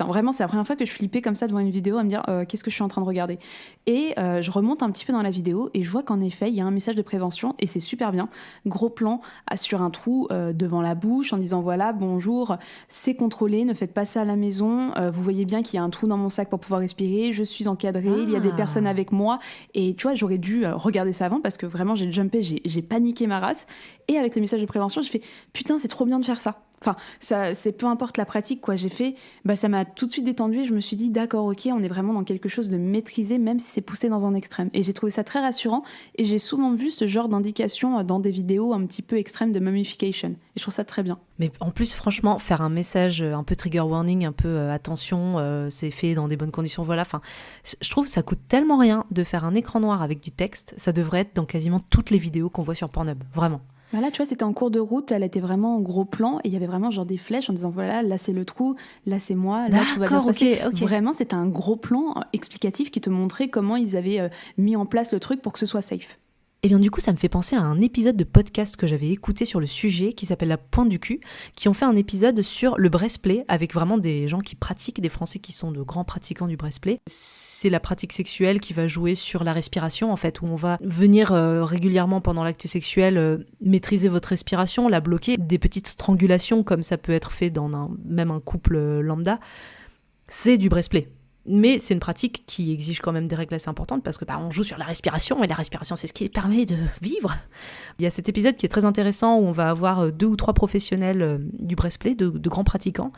Vraiment, c'est la première fois que je flippais comme ça devant une vidéo à me dire qu'est-ce que je suis en train de regarder. Et je remonte un petit peu dans la vidéo et je vois qu'en effet, il y a un message de prévention et c'est super bien. Gros plan sur un trou devant la bouche en disant voilà, bonjour, c'est contrôlé, ne faites pas ça à la maison. Vous voyez bien qu'il y a un trou dans mon sac pour pouvoir respirer, je suis encadrée, il y a des personnes avec moi. Et tu vois, j'aurais dû regarder ça avant parce que vraiment j'ai jumpé, j'ai paniqué ma race. Et avec le message de prévention, j'ai fait putain, c'est trop bien de faire ça. Enfin, ça, c'est peu importe la pratique, quoi. J'ai fait, ça m'a tout de suite détendue et je me suis dit, d'accord, ok, on est vraiment dans quelque chose de maîtrisé, même si c'est poussé dans un extrême. Et j'ai trouvé ça très rassurant et j'ai souvent vu ce genre d'indication dans des vidéos un petit peu extrêmes de mummification. Et je trouve ça très bien. Mais en plus, franchement, faire un message un peu trigger warning, un peu attention, c'est fait dans des bonnes conditions, voilà. Enfin, je trouve que ça coûte tellement rien de faire un écran noir avec du texte. Ça devrait être dans quasiment toutes les vidéos qu'on voit sur Pornhub, vraiment. Là, tu vois, c'était en cours de route, elle était vraiment en gros plan et il y avait vraiment genre des flèches en disant voilà, là c'est le trou, là c'est moi, là tout va bien se passer. Okay. Vraiment, c'était un gros plan explicatif qui te montrait comment ils avaient mis en place le truc pour que ce soit safe. Et bien du coup, ça me fait penser à un épisode de podcast que j'avais écouté sur le sujet qui s'appelle La Pointe du cul, qui ont fait un épisode sur le breastplay avec vraiment des gens qui pratiquent, des Français qui sont de grands pratiquants du breastplay. C'est la pratique sexuelle qui va jouer sur la respiration en fait, où on va venir régulièrement pendant l'acte sexuel maîtriser votre respiration, la bloquer. Des petites strangulations comme ça peut être fait dans même un couple lambda, c'est du breastplay. Mais c'est une pratique qui exige quand même des règles assez importantes parce que on joue sur la respiration et la respiration c'est ce qui permet de vivre. Il y a cet épisode qui est très intéressant où on va avoir 2 ou 3 professionnels du breastplay, de grands pratiquants,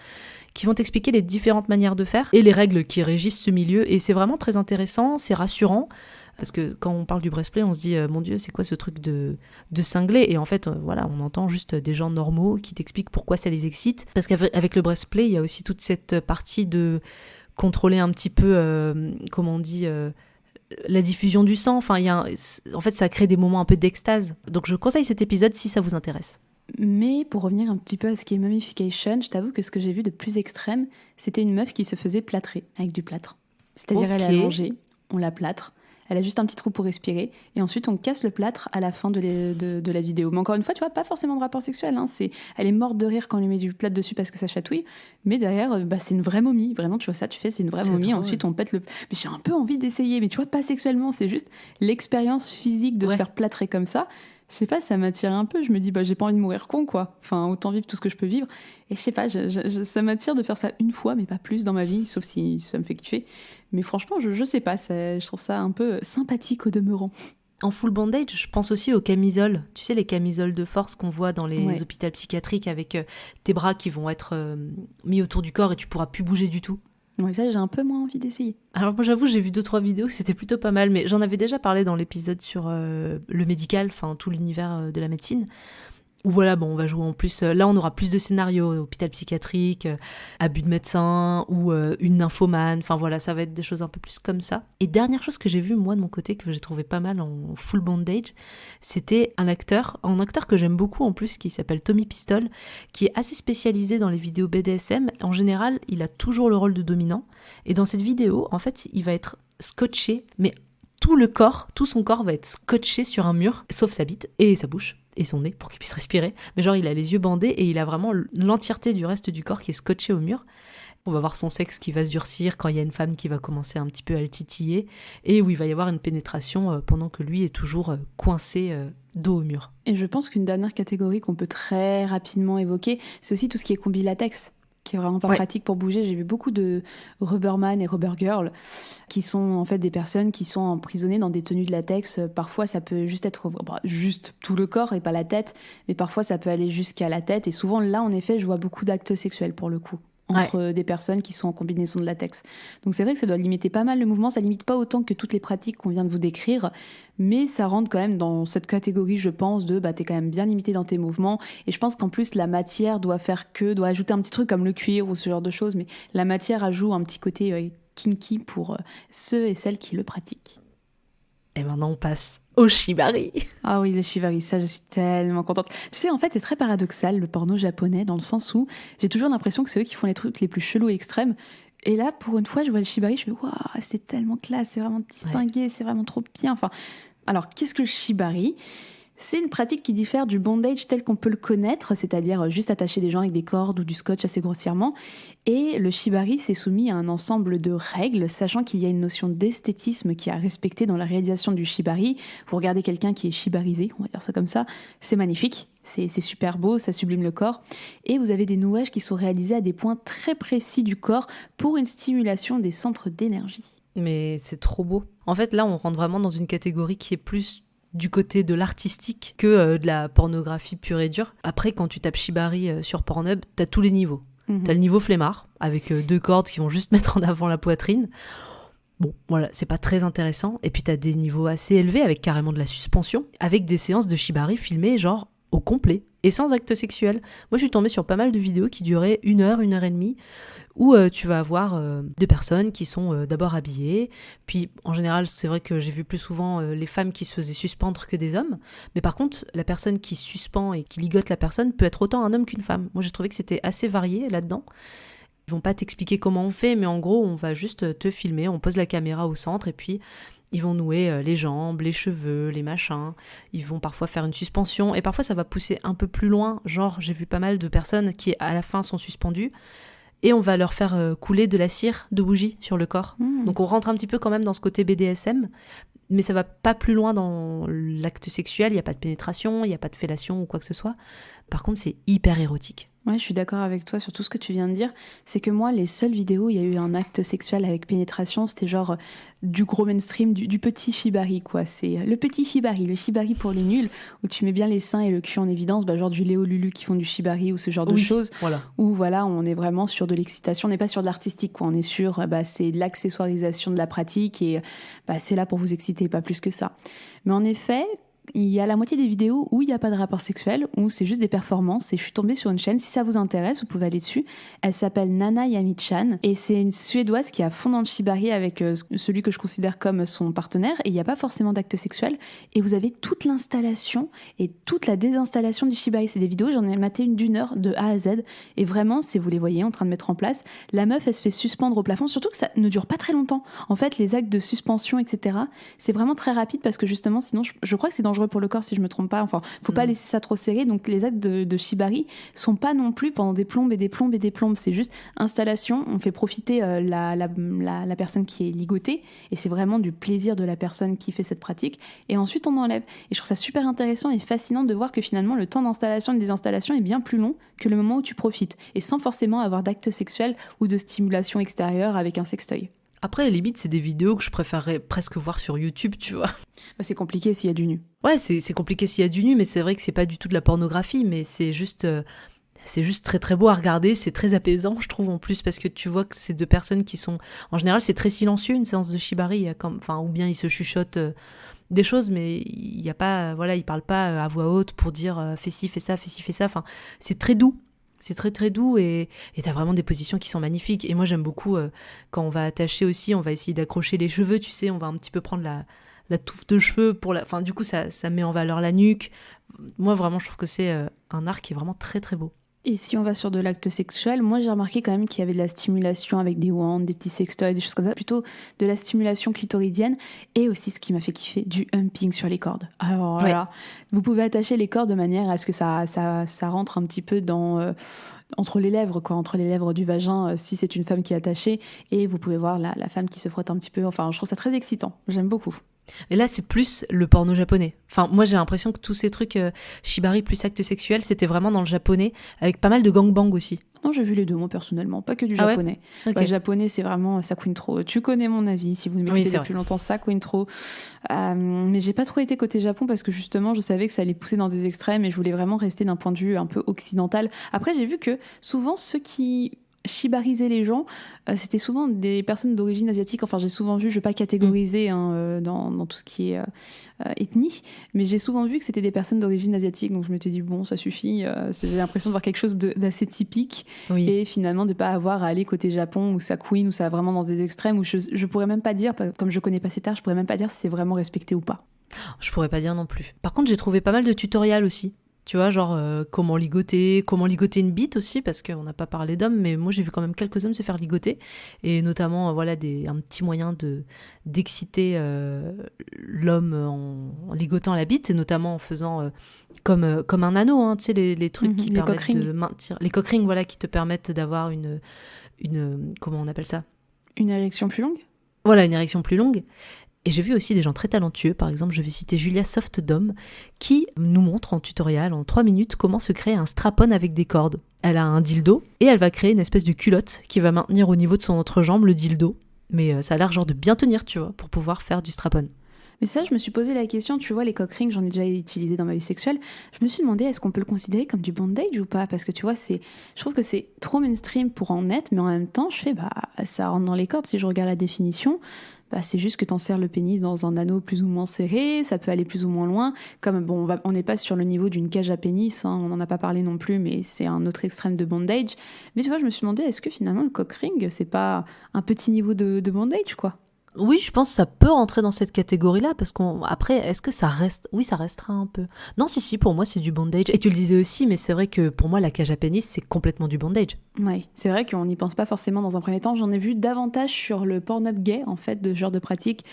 qui vont expliquer les différentes manières de faire et les règles qui régissent ce milieu et c'est vraiment très intéressant, c'est rassurant. Parce que quand on parle du breastplay, on se dit mon Dieu, c'est quoi ce truc de cinglé? Et en fait, voilà, on entend juste des gens normaux qui t'expliquent pourquoi ça les excite. Parce qu'avec le breastplay, il y a aussi toute cette partie de contrôler un petit peu, la diffusion du sang. Enfin, en fait, ça crée des moments un peu d'extase. Donc, je conseille cet épisode si ça vous intéresse. Mais pour revenir un petit peu à ce qui est mummification, je t'avoue que ce que j'ai vu de plus extrême, c'était une meuf qui se faisait plâtrer avec du plâtre. C'est-à-dire elle est allongée, on la plâtre, elle a juste un petit trou pour respirer, et ensuite on casse le plâtre à la fin de la vidéo. Mais encore une fois, tu vois, pas forcément de rapport sexuel, hein. Elle est morte de rire quand on lui met du plâtre dessus parce que ça chatouille, mais derrière, c'est une vraie momie. Vraiment, tu vois ça, c'est une vraie momie, ensuite on pète le... Mais j'ai un peu envie d'essayer, mais tu vois, pas sexuellement, c'est juste l'expérience physique de se faire plâtrer comme ça. Je sais pas, ça m'attire un peu. Je me dis, j'ai pas envie de mourir con, quoi. Enfin, autant vivre tout ce que je peux vivre. Et je sais pas, ça m'attire de faire ça une fois, mais pas plus dans ma vie, sauf si ça me fait kiffer. Mais franchement, je sais pas, je trouve ça un peu sympathique au demeurant. En full bandage, je pense aussi aux camisoles. Tu sais, les camisoles de force qu'on voit dans les hôpitaux psychiatriques avec tes bras qui vont être mis autour du corps et tu pourras plus bouger du tout. Oui, ça, j'ai un peu moins envie d'essayer. Alors moi, j'avoue, j'ai vu 2-3 vidéos, c'était plutôt pas mal, mais j'en avais déjà parlé dans l'épisode sur le médical, enfin tout l'univers de la médecine, où voilà, on va jouer en plus, là on aura plus de scénarios, hôpital psychiatrique, abus de médecin, ou une nymphomane, enfin voilà, ça va être des choses un peu plus comme ça. Et dernière chose que j'ai vue, moi de mon côté, que j'ai trouvé pas mal en full bandage, c'était un acteur que j'aime beaucoup en plus, qui s'appelle Tommy Pistol, qui est assez spécialisé dans les vidéos BDSM. En général, il a toujours le rôle de dominant, et dans cette vidéo, en fait, il va être scotché, mais tout son corps va être scotché sur un mur, sauf sa bite et sa bouche et son nez pour qu'il puisse respirer. Mais genre, il a les yeux bandés et il a vraiment l'entièreté du reste du corps qui est scotché au mur. On va voir son sexe qui va se durcir quand il y a une femme qui va commencer un petit peu à le titiller et où il va y avoir une pénétration pendant que lui est toujours coincé dos au mur. Et je pense qu'une dernière catégorie qu'on peut très rapidement évoquer, c'est aussi tout ce qui est combi latex, qui est vraiment pas pratique pour bouger. J'ai vu beaucoup de rubberman et rubbergirl qui sont en fait des personnes qui sont emprisonnées dans des tenues de latex. Parfois, ça peut juste être juste tout le corps et pas la tête, mais parfois, ça peut aller jusqu'à la tête. Et souvent, là, en effet, je vois beaucoup d'actes sexuels pour le coup, entre des personnes qui sont en combinaison de latex. Donc c'est vrai que ça doit limiter pas mal le mouvement, ça limite pas autant que toutes les pratiques qu'on vient de vous décrire, mais ça rentre quand même dans cette catégorie, je pense, de t'es quand même bien limité dans tes mouvements, et je pense qu'en plus la matière doit ajouter un petit truc comme le cuir ou ce genre de choses, mais la matière ajoute un petit côté kinky pour ceux et celles qui le pratiquent. Et maintenant on passe au shibari. Ah oui, le shibari, ça je suis tellement contente. Tu sais, en fait c'est très paradoxal le porno japonais, dans le sens où j'ai toujours l'impression que c'est eux qui font les trucs les plus chelous et extrêmes. Et là, pour une fois, je vois le shibari, je me dis waouh, c'est tellement classe, c'est vraiment distingué, c'est vraiment trop bien. Enfin, alors qu'est-ce que le shibari ? C'est une pratique qui diffère du bondage tel qu'on peut le connaître, c'est-à-dire juste attacher des gens avec des cordes ou du scotch assez grossièrement. Et le shibari s'est soumis à un ensemble de règles, sachant qu'il y a une notion d'esthétisme qui est à respecter dans la réalisation du shibari. Vous regardez quelqu'un qui est shibarisé, on va dire ça comme ça, c'est magnifique, c'est super beau, ça sublime le corps. Et vous avez des nouages qui sont réalisés à des points très précis du corps pour une stimulation des centres d'énergie. Mais c'est trop beau. En fait, là, on rentre vraiment dans une catégorie qui est plus du côté de l'artistique que de la pornographie pure et dure. Après, quand tu tapes shibari sur Pornhub, t'as tous les niveaux. T'as le niveau flemmard, avec 2 cordes qui vont juste mettre en avant la poitrine. Bon, voilà, c'est pas très intéressant. Et puis t'as des niveaux assez élevés, avec carrément de la suspension, avec des séances de shibari filmées genre au complet, et sans acte sexuel. Moi, je suis tombée sur pas mal de vidéos qui duraient 1 heure, 1 heure et demie, où tu vas avoir 2 personnes qui sont d'abord habillées, puis en général c'est vrai que j'ai vu plus souvent les femmes qui se faisaient suspendre que des hommes, mais par contre la personne qui suspend et qui ligote la personne peut être autant un homme qu'une femme. Moi j'ai trouvé que c'était assez varié là-dedans. Ils vont pas t'expliquer comment on fait, mais en gros on va juste te filmer, on pose la caméra au centre et puis ils vont nouer les jambes, les cheveux, les machins, ils vont parfois faire une suspension et parfois ça va pousser un peu plus loin, genre j'ai vu pas mal de personnes qui à la fin sont suspendues et on va leur faire couler de la cire de bougie sur le corps. Donc on rentre un petit peu quand même dans ce côté BDSM, mais ça va pas plus loin dans l'acte sexuel, il n'y a pas de pénétration, il n'y a pas de fellation ou quoi que ce soit. Par contre, c'est hyper érotique. Ouais, je suis d'accord avec toi sur tout ce que tu viens de dire. C'est que moi, les seules vidéos où il y a eu un acte sexuel avec pénétration, c'était genre du gros mainstream, du petit shibari, quoi. C'est le petit shibari, le shibari pour les nuls, où tu mets bien les seins et le cul en évidence, genre du Léo Lulu qui font du shibari ou ce genre de choses. Voilà. Où voilà, on est vraiment sur de l'excitation, on n'est pas sur de l'artistique, quoi. On est sur, c'est de l'accessoirisation de la pratique et c'est là pour vous exciter, pas plus que ça. Mais en effet, il y a la moitié des vidéos où il n'y a pas de rapport sexuel, où c'est juste des performances. Et je suis tombée sur une chaîne, si ça vous intéresse, vous pouvez aller dessus. Elle s'appelle Nana Yami-chan. Et c'est une Suédoise qui a fond dans le shibari avec celui que je considère comme son partenaire. Et il n'y a pas forcément d'acte sexuel. Et vous avez toute l'installation et toute la désinstallation du shibari. C'est des vidéos, j'en ai maté une d'1 heure de A à Z. Et vraiment, si vous les voyez en train de mettre en place, la meuf, elle se fait suspendre au plafond. Surtout que ça ne dure pas très longtemps. En fait, les actes de suspension, etc., c'est vraiment très rapide parce que justement, sinon, je crois que c'est dangereux pour le corps si je me trompe pas. Enfin, faut pas laisser ça trop serré. Donc les actes de shibari sont pas non plus pendant des plombes et des plombes et des plombes. C'est juste installation. On fait profiter la personne qui est ligotée et c'est vraiment du plaisir de la personne qui fait cette pratique. Et ensuite on enlève. Et je trouve ça super intéressant et fascinant de voir que finalement le temps d'installation et de désinstallation est bien plus long que le moment où tu profites et sans forcément avoir d'actes sexuels ou de stimulation extérieure avec un sextoy. Après, limite, c'est des vidéos que je préférerais presque voir sur YouTube, tu vois. C'est compliqué s'il y a du nu. Ouais, c'est compliqué s'il y a du nu, mais c'est vrai que c'est pas du tout de la pornographie, mais c'est juste très très beau à regarder, c'est très apaisant, je trouve, en plus, parce que tu vois que c'est deux personnes qui sont... En général, c'est très silencieux, une séance de shibari, ou bien ils se chuchotent des choses, mais il y a pas... Voilà, ils parlent pas à voix haute pour dire fais ci, fais ça, fais ci, fais ça, enfin, c'est très doux. C'est très très doux et t'as vraiment des positions qui sont magnifiques. Et moi j'aime beaucoup quand on va attacher aussi, on va essayer d'accrocher les cheveux, tu sais, on va un petit peu prendre la touffe de cheveux pour la... Enfin du coup ça met en valeur la nuque. Moi vraiment je trouve que c'est un art qui est vraiment très très beau. Et si on va sur de l'acte sexuel, moi j'ai remarqué quand même qu'il y avait de la stimulation avec des wands, des petits sextoys, des choses comme ça, plutôt de la stimulation clitoridienne et aussi ce qui m'a fait kiffer, du humping sur les cordes. Alors voilà, vous pouvez attacher les cordes de manière à ce que ça rentre un petit peu dans... entre les lèvres, quoi, entre les lèvres du vagin, si c'est une femme qui est attachée, et vous pouvez voir la femme qui se frotte un petit peu. Enfin, je trouve ça très excitant. J'aime beaucoup. Et là, c'est plus le porno japonais. Enfin, moi, j'ai l'impression que tous ces trucs shibari plus acte sexuel, c'était vraiment dans le japonais, avec pas mal de gangbang aussi. Non, j'ai vu les deux, moi, personnellement. Pas que du japonais. Ouais, okay. Le japonais, c'est vraiment ça couine trop. Tu connais mon avis, si vous me m'écoutez depuis longtemps, ça couine trop. Mais j'ai pas trop été côté Japon parce que justement, je savais que ça allait pousser dans des extrêmes et je voulais vraiment rester d'un point de vue un peu occidental. Après, j'ai vu que souvent, ceux qui shibariser les gens, c'était souvent des personnes d'origine asiatique. Enfin, j'ai souvent vu, je ne vais pas catégoriser dans tout ce qui est ethnie, mais j'ai souvent vu que c'était des personnes d'origine asiatique. Donc je m'étais dit, bon, ça suffit. J'ai l'impression de voir quelque chose d'assez typique. Oui. Et finalement, de ne pas avoir à aller côté Japon où ça couine, où ça va vraiment dans des extrêmes, où je ne pourrais même pas dire, comme je ne connais pas cet art, je ne pourrais même pas dire si c'est vraiment respecté ou pas. Je ne pourrais pas dire non plus. Par contre, j'ai trouvé pas mal de tutoriels aussi. Tu vois, genre comment ligoter une bite aussi, parce qu'on n'a pas parlé d'hommes, mais moi j'ai vu quand même quelques hommes se faire ligoter, et notamment un petit moyen d'exciter l'homme en ligotant la bite, et notamment en faisant comme un anneau, hein, tu sais, les trucs qui permettent de maintenir... Les cock rings, voilà, qui te permettent d'avoir une comment on appelle ça ? Une érection plus longue ? Voilà, une érection plus longue. Et j'ai vu aussi des gens très talentueux, par exemple je vais citer Julia Softdom, qui nous montre en tutoriel en 3 minutes comment se créer un strap-on avec des cordes. Elle a un dildo et elle va créer une espèce de culotte qui va maintenir au niveau de son entrejambe le dildo. Mais ça a l'air genre de bien tenir, tu vois, pour pouvoir faire du strap-on. Mais ça, je me suis posé la question, tu vois, les cock rings, j'en ai déjà utilisé dans ma vie sexuelle. Je me suis demandé, est-ce qu'on peut le considérer comme du bondage ou pas ? Parce que tu vois, je trouve que c'est trop mainstream pour en être, mais en même temps, je fais, ça rentre dans les cordes. Si je regarde la définition, c'est juste que t'en serres le pénis dans un anneau plus ou moins serré, ça peut aller plus ou moins loin. Comme, bon, on n'est pas sur le niveau d'une cage à pénis, hein, on n'en a pas parlé non plus, mais c'est un autre extrême de bondage. Mais tu vois, je me suis demandé, est-ce que finalement, le cock ring, c'est pas un petit niveau de bondage, quoi ? Oui, je pense que ça peut rentrer dans cette catégorie-là, parce qu'après, est-ce que ça reste... Oui, ça restera un peu... Non, si, pour moi, c'est du bondage. Et tu le disais aussi, mais c'est vrai que pour moi, la cage à pénis, c'est complètement du bondage. Oui, c'est vrai qu'on n'y pense pas forcément dans un premier temps. J'en ai vu davantage sur le Pornhub gay, en fait, de ce genre de pratique,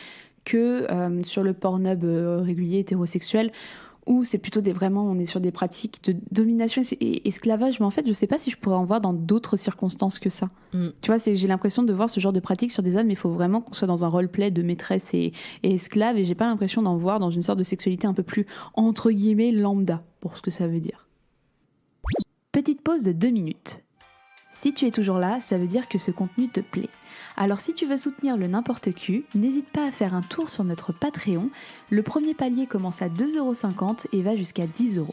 que sur le Pornhub régulier, hétérosexuel, où c'est plutôt on est sur des pratiques de domination et esclavage, mais en fait, je sais pas si je pourrais en voir dans d'autres circonstances que ça. Tu vois, j'ai l'impression de voir ce genre de pratique sur des hommes, mais il faut vraiment qu'on soit dans un roleplay de maîtresse et esclave, et j'ai pas l'impression d'en voir dans une sorte de sexualité un peu plus, entre guillemets, lambda, pour ce que ça veut dire. Petite pause de 2 minutes. Si tu es toujours là, ça veut dire que ce contenu te plaît. Alors si tu veux soutenir le N'importe Q, n'hésite pas à faire un tour sur notre Patreon. Le premier palier commence à 2,50€ et va jusqu'à 10€.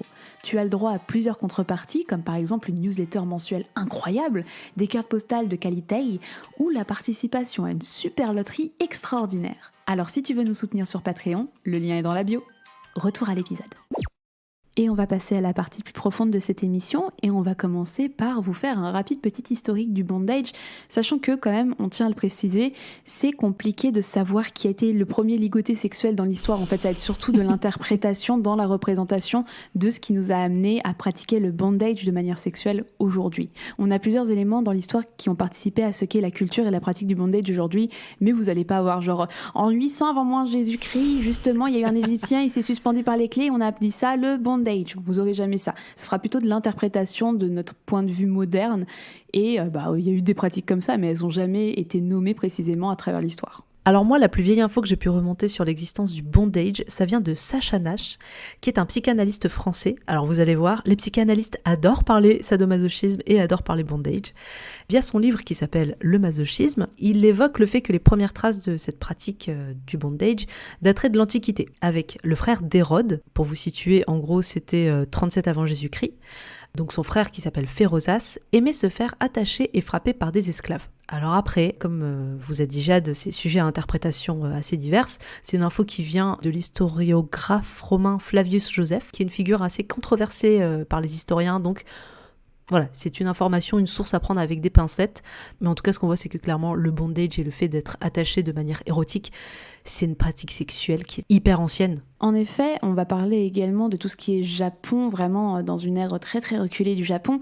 Tu as le droit à plusieurs contreparties, comme par exemple une newsletter mensuelle incroyable, des cartes postales de qualité ou la participation à une super loterie extraordinaire. Alors si tu veux nous soutenir sur Patreon, le lien est dans la bio. Retour à l'épisode. Et on va passer à la partie plus profonde de cette émission et on va commencer par vous faire un rapide petit historique du bondage, sachant que quand même, on tient à le préciser, c'est compliqué de savoir qui a été le premier ligoté sexuel dans l'histoire. En fait, ça va être surtout de l'interprétation dans la représentation de ce qui nous a amené à pratiquer le bondage de manière sexuelle aujourd'hui. On a plusieurs éléments dans l'histoire qui ont participé à ce qu'est la culture et la pratique du bondage aujourd'hui, mais vous allez pas avoir genre en 800 avant moins Jésus-Christ, justement, il y a eu un Égyptien, il s'est suspendu par les clés, on a appelé ça le bondage. Vous aurez jamais ça. Ce sera plutôt de l'interprétation de notre point de vue moderne et il y a eu des pratiques comme ça, mais elles n'ont jamais été nommées précisément à travers l'histoire. Alors moi, la plus vieille info que j'ai pu remonter sur l'existence du bondage, ça vient de Sacha Nash, qui est un psychanalyste français. Alors vous allez voir, les psychanalystes adorent parler sadomasochisme et adorent parler bondage. Via son livre qui s'appelle Le masochisme, il évoque le fait que les premières traces de cette pratique du bondage dateraient de l'Antiquité, avec le frère d'Hérode. Pour vous situer, en gros, c'était 37 avant Jésus-Christ. Donc son frère, qui s'appelle Phérodas, aimait se faire attacher et frapper par des esclaves. Alors après, comme vous a dit Jade, c'est sujet à interprétation assez diverses. C'est une info qui vient de l'historiographe romain Flavius Joseph, qui est une figure assez controversée par les historiens, donc voilà, c'est une information, une source à prendre avec des pincettes, mais en tout cas ce qu'on voit c'est que clairement le bondage et le fait d'être attaché de manière érotique, c'est une pratique sexuelle qui est hyper ancienne. En effet, on va parler également de tout ce qui est Japon, vraiment dans une ère très très reculée du Japon,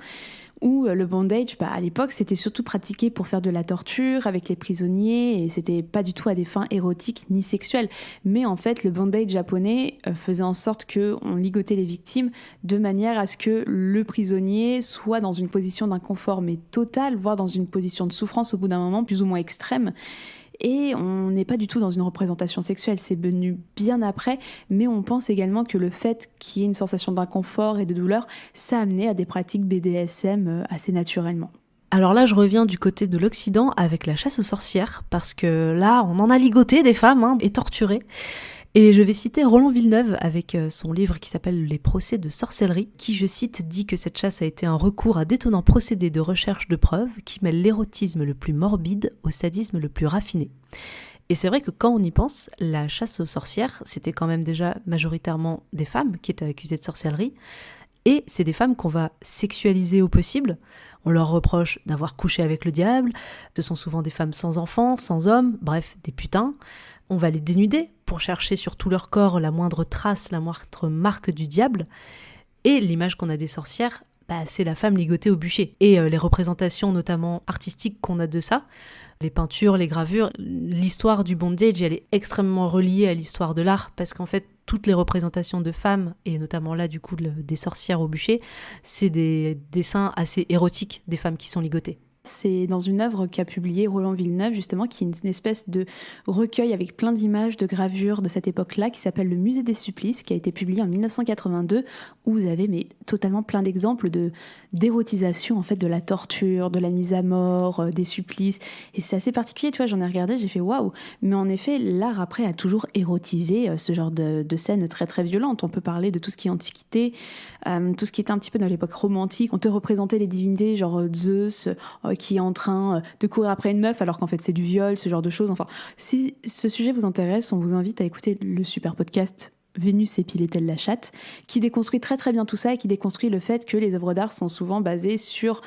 où le bondage, à l'époque, c'était surtout pratiqué pour faire de la torture avec les prisonniers et c'était pas du tout à des fins érotiques ni sexuelles. Mais en fait, le bondage japonais faisait en sorte qu'on ligotait les victimes de manière à ce que le prisonnier soit dans une position d'inconfort mais total, voire dans une position de souffrance au bout d'un moment plus ou moins extrême. Et on n'est pas du tout dans une représentation sexuelle, c'est venu bien après, mais on pense également que le fait qu'il y ait une sensation d'inconfort et de douleur, ça a amené à des pratiques BDSM assez naturellement. Alors là, je reviens du côté de l'Occident avec la chasse aux sorcières, parce que là, on en a ligoté des femmes et torturé. Et je vais citer Roland Villeneuve avec son livre qui s'appelle Les procès de sorcellerie, qui, je cite, dit que cette chasse a été un recours à d'étonnants procédés de recherche de preuves qui mêlent l'érotisme le plus morbide au sadisme le plus raffiné. Et c'est vrai que quand on y pense, la chasse aux sorcières, c'était quand même déjà majoritairement des femmes qui étaient accusées de sorcellerie, et c'est des femmes qu'on va sexualiser au possible. On leur reproche d'avoir couché avec le diable, ce sont souvent des femmes sans enfants, sans hommes, bref, des putains. On va les dénuder pour chercher sur tout leur corps la moindre trace, la moindre marque du diable. Et l'image qu'on a des sorcières, c'est la femme ligotée au bûcher. Et les représentations notamment artistiques qu'on a de ça, les peintures, les gravures, l'histoire du bondage, elle est extrêmement reliée à l'histoire de l'art, parce qu'en fait, toutes les représentations de femmes, et notamment là du coup des sorcières au bûcher, c'est des dessins assez érotiques des femmes qui sont ligotées. C'est dans une œuvre qu'a publiée Roland Villeneuve, justement, qui est une espèce de recueil avec plein d'images, de gravures de cette époque-là, qui s'appelle Le Musée des Supplices, qui a été publié en 1982, où vous avez totalement plein d'exemples d'érotisation, en fait, de la torture, de la mise à mort, des supplices. Et c'est assez particulier, tu vois, j'en ai regardé, j'ai fait waouh. Mais en effet, l'art, après, a toujours érotisé ce genre de scènes très, très violentes. On peut parler de tout ce qui est antiquité, tout ce qui était un petit peu dans l'époque romantique. On te représentait les divinités, genre Zeus, qui est en train de courir après une meuf alors qu'en fait c'est du viol, ce genre de choses. Enfin, si ce sujet vous intéresse, on vous invite à écouter le super podcast Vénus épilait-elle la chatte, qui déconstruit très très bien tout ça et qui déconstruit le fait que les œuvres d'art sont souvent basées sur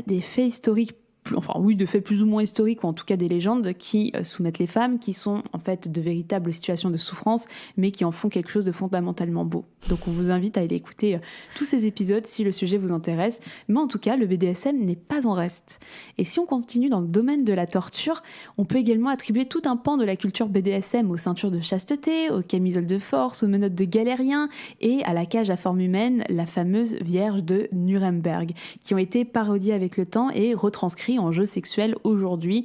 des faits historiques, de faits plus ou moins historiques, ou en tout cas des légendes qui soumettent les femmes, qui sont en fait de véritables situations de souffrance, mais qui en font quelque chose de fondamentalement beau. Donc on vous invite à aller écouter tous ces épisodes si le sujet vous intéresse, mais en tout cas le BDSM n'est pas en reste. Et si on continue dans le domaine de la torture, on peut également attribuer tout un pan de la culture BDSM aux ceintures de chasteté, aux camisoles de force, aux menottes de galériens et à la cage à forme humaine, la fameuse Vierge de Nuremberg, qui ont été parodiées avec le temps et retranscrites en jeux sexuels aujourd'hui,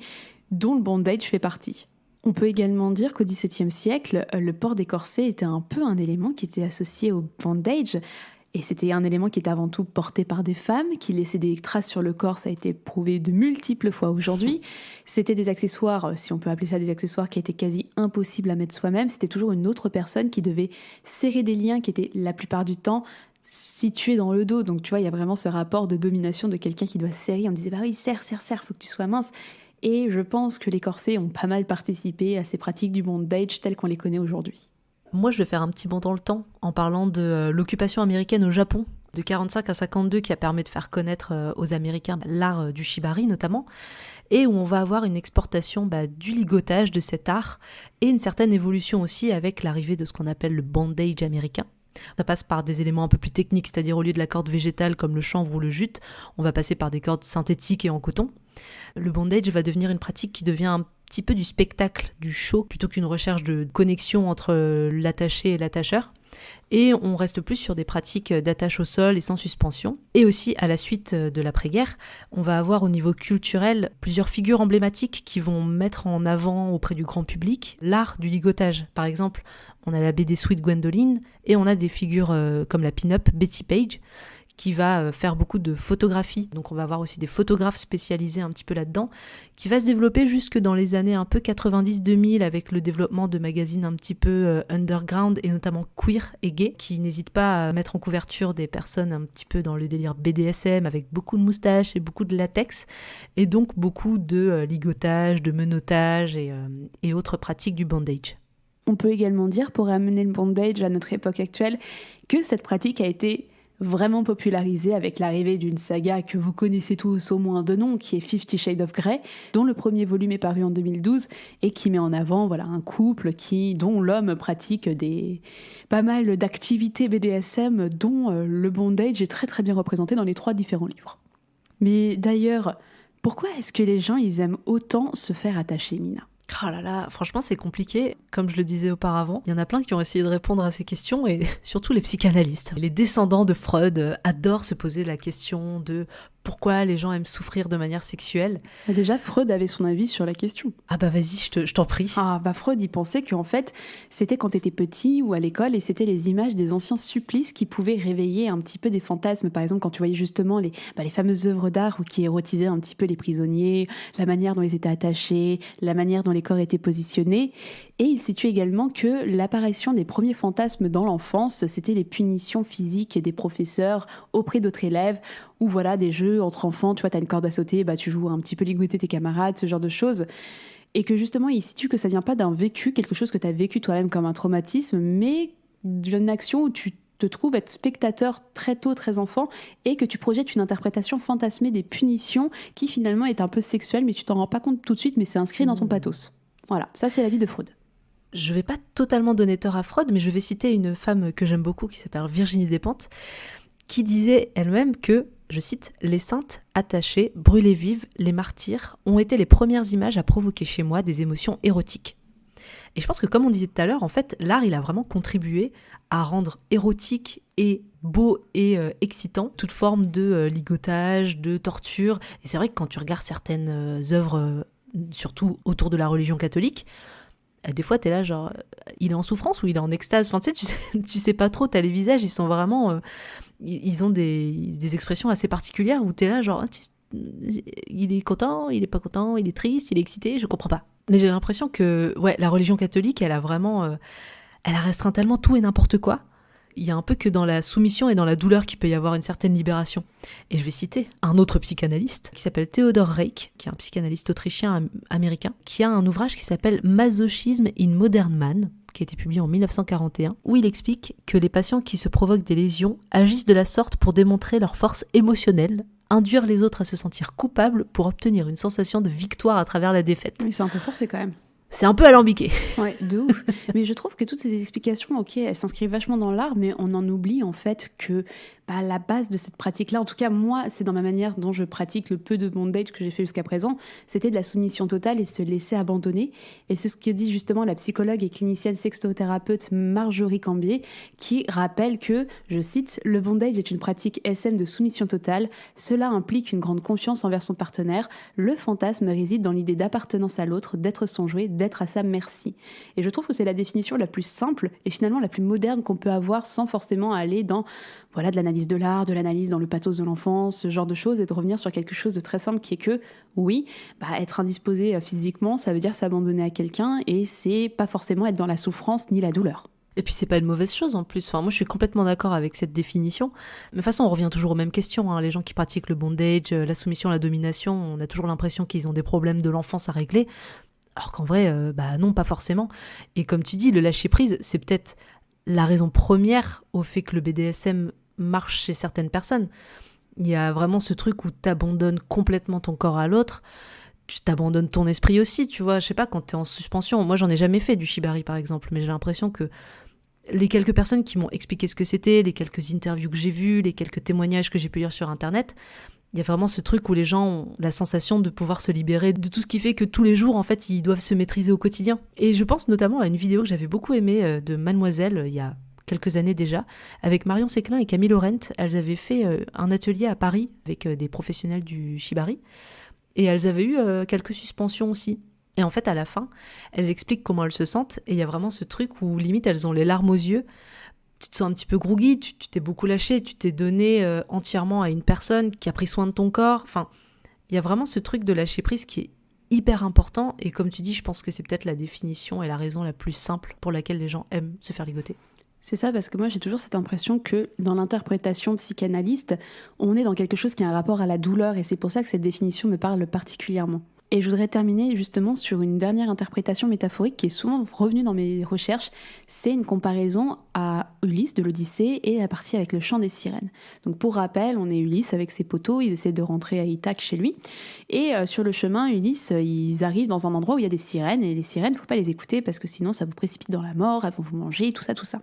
dont le bondage fait partie. On peut également dire qu'au XVIIe siècle, le port des corsets était un peu un élément qui était associé au bondage. Et c'était un élément qui était avant tout porté par des femmes, qui laissaient des traces sur le corps, ça a été prouvé de multiples fois aujourd'hui. C'était des accessoires, si on peut appeler ça des accessoires, qui étaient quasi impossibles à mettre soi-même. C'était toujours une autre personne qui devait serrer des liens qui étaient la plupart du temps situés dans le dos. Donc tu vois, il y a vraiment ce rapport de domination de quelqu'un qui doit serrer. On me disait, bah oui, serre, faut que tu sois mince. Et je pense que les corsets ont pas mal participé à ces pratiques du bondage telles qu'on les connaît aujourd'hui. Moi, je vais faire un petit bond dans le temps en parlant de l'occupation américaine au Japon de 45 à 52 qui a permis de faire connaître aux Américains l'art du shibari notamment, et où on va avoir une exportation du ligotage de cet art et une certaine évolution aussi avec l'arrivée de ce qu'on appelle le bondage américain. Ça passe par des éléments un peu plus techniques, c'est-à-dire au lieu de la corde végétale comme le chanvre ou le jute, on va passer par des cordes synthétiques et en coton. Le bondage va devenir une pratique qui devient un petit peu du spectacle, du show, plutôt qu'une recherche de connexion entre l'attaché et l'attacheur. Et on reste plus sur des pratiques d'attache au sol et sans suspension. Et aussi, à la suite de l'après-guerre, on va avoir au niveau culturel plusieurs figures emblématiques qui vont mettre en avant auprès du grand public l'art du ligotage. Par exemple, on a la BD Sweet Gwendoline et on a des figures comme la pin-up Betty Page, qui va faire beaucoup de photographies. Donc on va avoir aussi des photographes spécialisés un petit peu là-dedans, qui va se développer jusque dans les années un peu 90-2000 avec le développement de magazines un petit peu underground et notamment queer et gay, qui n'hésitent pas à mettre en couverture des personnes un petit peu dans le délire BDSM avec beaucoup de moustaches et beaucoup de latex, et donc beaucoup de ligotage, de menottage et autres pratiques du bondage. On peut également dire, pour amener le bondage à notre époque actuelle, que cette pratique a été vraiment popularisé avec l'arrivée d'une saga que vous connaissez tous au moins de nom, qui est 50 Shades of Grey, dont le premier volume est paru en 2012 et qui met en avant un couple dont l'homme pratique pas mal d'activités BDSM, dont le bondage est très très bien représenté dans les 3 différents livres. Mais d'ailleurs, pourquoi est-ce que les gens ils aiment autant se faire attacher, Mina ? Oh là là, franchement c'est compliqué, comme je le disais auparavant. Il y en a plein qui ont essayé de répondre à ces questions, et surtout les psychanalystes. Les descendants de Freud adorent se poser la question de pourquoi les gens aiment souffrir de manière sexuelle. Déjà, Freud avait son avis sur la question. Ah bah vas-y, je t'en prie. Freud, il pensait qu'en fait, c'était quand t'étais petit ou à l'école, et c'était les images des anciens supplices qui pouvaient réveiller un petit peu des fantasmes. Par exemple, quand tu voyais justement les fameuses œuvres d'art qui érotisaient un petit peu les prisonniers, la manière dont ils étaient attachés, la manière dont les corps étaient positionnés. Et il situe également que l'apparition des premiers fantasmes dans l'enfance, c'était les punitions physiques des professeurs auprès d'autres élèves, ou des jeux entre enfants, tu vois, t'as une corde à sauter, tu joues un petit peu ligoter tes camarades, ce genre de choses. Et que justement, il situe que ça vient pas d'un vécu, quelque chose que t'as vécu toi-même comme un traumatisme, mais d'une action où tu te trouves être spectateur très tôt, très enfant, et que tu projettes une interprétation fantasmée des punitions qui finalement est un peu sexuelle, mais tu t'en rends pas compte tout de suite, mais c'est inscrit dans ton pathos. Voilà, ça c'est l'avis de Freud. Je vais pas totalement donner tort à Freud, mais je vais citer une femme que j'aime beaucoup, qui s'appelle Virginie Despentes, qui disait elle-même que, je cite, « Les saintes attachées, brûlées vives, les martyrs, ont été les premières images à provoquer chez moi des émotions érotiques. » Et je pense que, comme on disait tout à l'heure, en fait, l'art, il a vraiment contribué à rendre érotique et beau et excitant toute forme de ligotage, de torture. Et c'est vrai que quand tu regardes certaines œuvres, surtout autour de la religion catholique, des fois, t'es là, genre, il est en souffrance ou il est en extase. Enfin, tu sais pas trop, t'as les visages, ils sont vraiment... ils ont des expressions assez particulières où t'es là, genre, il est content, il est pas content, il est triste, il est excité, je comprends pas. Mais j'ai l'impression que, la religion catholique, elle a vraiment... elle a restreint tellement tout et n'importe quoi. Il y a un peu que dans la soumission et dans la douleur qu'il peut y avoir une certaine libération. Et je vais citer un autre psychanalyste qui s'appelle Theodor Reik, qui est un psychanalyste autrichien-américain, qui a un ouvrage qui s'appelle Masochisme in Modern Man, qui a été publié en 1941, où il explique que les patients qui se provoquent des lésions agissent de la sorte pour démontrer leur force émotionnelle, induire les autres à se sentir coupables pour obtenir une sensation de victoire à travers la défaite. Oui, c'est un peu forcé quand même. C'est un peu alambiqué. Ouais, de ouf. Mais je trouve que toutes ces explications, elles s'inscrivent vachement dans l'art, mais on en oublie en fait que la base de cette pratique-là, en tout cas moi, c'est dans ma manière dont je pratique le peu de bondage que j'ai fait jusqu'à présent, c'était de la soumission totale et se laisser abandonner. Et c'est ce que dit justement la psychologue et clinicienne sexothérapeute Marjorie Cambier, qui rappelle que, je cite, « Le bondage est une pratique SM de soumission totale. Cela implique une grande confiance envers son partenaire. Le fantasme réside dans l'idée d'appartenance à l'autre, d'être son jouet, d'être à sa merci. Et je trouve que c'est la définition la plus simple et finalement la plus moderne qu'on peut avoir sans forcément aller dans de l'analyse de l'art, de l'analyse dans le pathos de l'enfance, ce genre de choses, et de revenir sur quelque chose de très simple qui est que, oui, être indisposé physiquement, ça veut dire s'abandonner à quelqu'un, et c'est pas forcément être dans la souffrance ni la douleur. Et puis c'est pas une mauvaise chose en plus, moi je suis complètement d'accord avec cette définition, mais de toute façon on revient toujours aux mêmes questions, les gens qui pratiquent le bondage, la soumission, la domination, on a toujours l'impression qu'ils ont des problèmes de l'enfance à régler, alors qu'en vrai, non, pas forcément. Et comme tu dis, le lâcher-prise, c'est peut-être la raison première au fait que le BDSM marche chez certaines personnes. Il y a vraiment ce truc où t'abandonnes complètement ton corps à l'autre, tu t'abandonnes ton esprit aussi, tu vois, je sais pas, quand t'es en suspension. Moi, j'en ai jamais fait du shibari, par exemple, mais j'ai l'impression que les quelques personnes qui m'ont expliqué ce que c'était, les quelques interviews que j'ai vues, les quelques témoignages que j'ai pu lire sur Internet, il y a vraiment ce truc où les gens ont la sensation de pouvoir se libérer de tout ce qui fait que tous les jours, en fait, ils doivent se maîtriser au quotidien. Et je pense notamment à une vidéo que j'avais beaucoup aimée de Mademoiselle, il y a quelques années déjà, avec Marion Séclin et Camille Laurent. Elles avaient fait un atelier à Paris avec des professionnels du shibari, et elles avaient eu quelques suspensions aussi. Et en fait, à la fin, elles expliquent comment elles se sentent, et il y a vraiment ce truc où limite elles ont les larmes aux yeux, tu te sens un petit peu groggy, tu t'es beaucoup lâché, tu t'es donné entièrement à une personne qui a pris soin de ton corps. Enfin, il y a vraiment ce truc de lâcher prise qui est hyper important, et comme tu dis, je pense que c'est peut-être la définition et la raison la plus simple pour laquelle les gens aiment se faire ligoter. C'est ça, parce que moi j'ai toujours cette impression que dans l'interprétation psychanalyste, on est dans quelque chose qui a un rapport à la douleur, et c'est pour ça que cette définition me parle particulièrement. Et je voudrais terminer justement sur une dernière interprétation métaphorique qui est souvent revenue dans mes recherches. C'est une comparaison à Ulysse de l'Odyssée et la partie avec le chant des sirènes. Donc pour rappel, on est Ulysse avec ses poteaux, ils essaient de rentrer à Ithaque chez lui. Et sur le chemin, Ulysse, ils arrivent dans un endroit où il y a des sirènes, et les sirènes, faut pas les écouter parce que sinon ça vous précipite dans la mort, elles vont vous manger, tout ça, tout ça.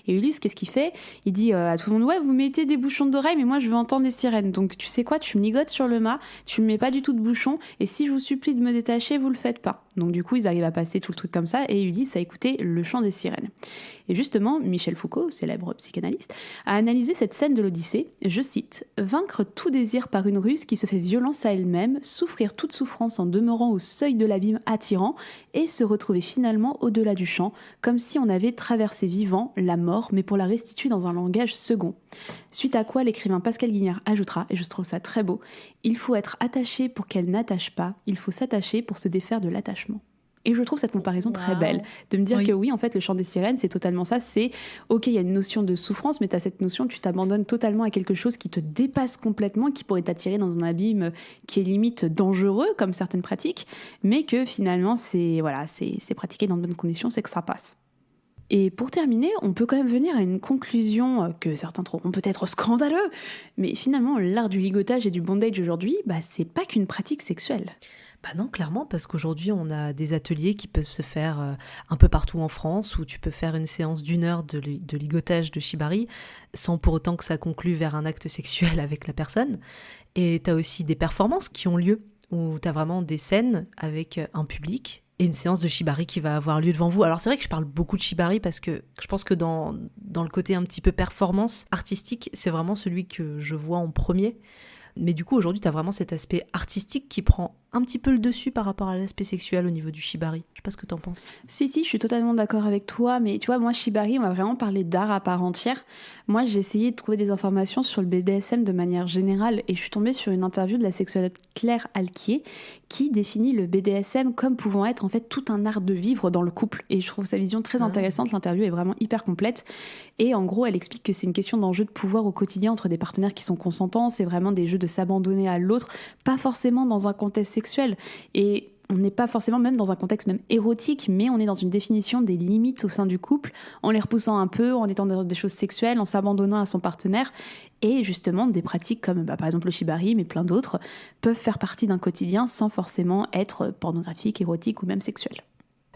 Et Ulysse, qu'est-ce qu'il fait ? Il dit à tout le monde, ouais, vous mettez des bouchons d'oreilles, mais moi je veux entendre des sirènes. Donc tu sais quoi, tu me ligotes sur le mât, tu me mets pas du tout de bouchons, et si je vous supplie de me détacher, vous le faites pas. Donc du coup, ils arrivent à passer tout le truc comme ça, et Ulysse a écouté le chant des sirènes. Et justement, Michel Foucault, célèbre psychanalyste, a analysé cette scène de l'Odyssée, je cite, « Vaincre tout désir par une ruse qui se fait violence à elle-même, souffrir toute souffrance en demeurant au seuil de l'abîme attirant, et se retrouver finalement au-delà du champ, comme si on avait traversé vivant la mort, mais pour la restituer dans un langage second. » Suite à quoi l'écrivain Pascal Guignard ajoutera, et je trouve ça très beau, « Il faut être attaché pour qu'elle n'attache pas, il faut s'attacher pour se défaire de l'attachement. » Et je trouve cette comparaison très belle, de me dire que oui, en fait, le chant des sirènes, c'est totalement ça, c'est, ok, il y a une notion de souffrance, mais tu as cette notion, tu t'abandonnes totalement à quelque chose qui te dépasse complètement, qui pourrait t'attirer dans un abîme qui est limite dangereux, comme certaines pratiques, mais que finalement, c'est pratiqué dans de bonnes conditions, c'est que ça passe. Et pour terminer, on peut quand même venir à une conclusion que certains trouveront peut-être scandaleux, mais finalement, l'art du ligotage et du bondage aujourd'hui, c'est pas qu'une pratique sexuelle. Non, clairement, parce qu'aujourd'hui, on a des ateliers qui peuvent se faire un peu partout en France, où tu peux faire une séance d'1 heure de ligotage de shibari, sans pour autant que ça conclue vers un acte sexuel avec la personne. Et tu as aussi des performances qui ont lieu, où tu as vraiment des scènes avec un public, et une séance de shibari qui va avoir lieu devant vous. Alors c'est vrai que je parle beaucoup de shibari parce que je pense que dans le côté un petit peu performance artistique, c'est vraiment celui que je vois en premier. Mais du coup, aujourd'hui, tu as vraiment cet aspect artistique qui prend un petit peu le dessus par rapport à l'aspect sexuel au niveau du shibari. Je sais pas ce que t'en penses. Si, je suis totalement d'accord avec toi, mais tu vois, moi, shibari, on va vraiment parler d'art à part entière. Moi, j'ai essayé de trouver des informations sur le BDSM de manière générale, et je suis tombée sur une interview de la sexologue Claire Alquier, qui définit le BDSM comme pouvant être en fait tout un art de vivre dans le couple. Et je trouve sa vision très intéressante, l'interview est vraiment hyper complète. Et en gros, elle explique que c'est une question d'enjeu de pouvoir au quotidien entre des partenaires qui sont consentants, c'est vraiment des jeux de s'abandonner à l'autre, pas forcément dans un contexte sexuel. Et on n'est pas forcément même dans un contexte même érotique, mais on est dans une définition des limites au sein du couple, en les repoussant un peu, en étant dans des choses sexuelles, en s'abandonnant à son partenaire. Et justement, des pratiques comme par exemple le shibari, mais plein d'autres, peuvent faire partie d'un quotidien sans forcément être pornographique, érotique ou même sexuel.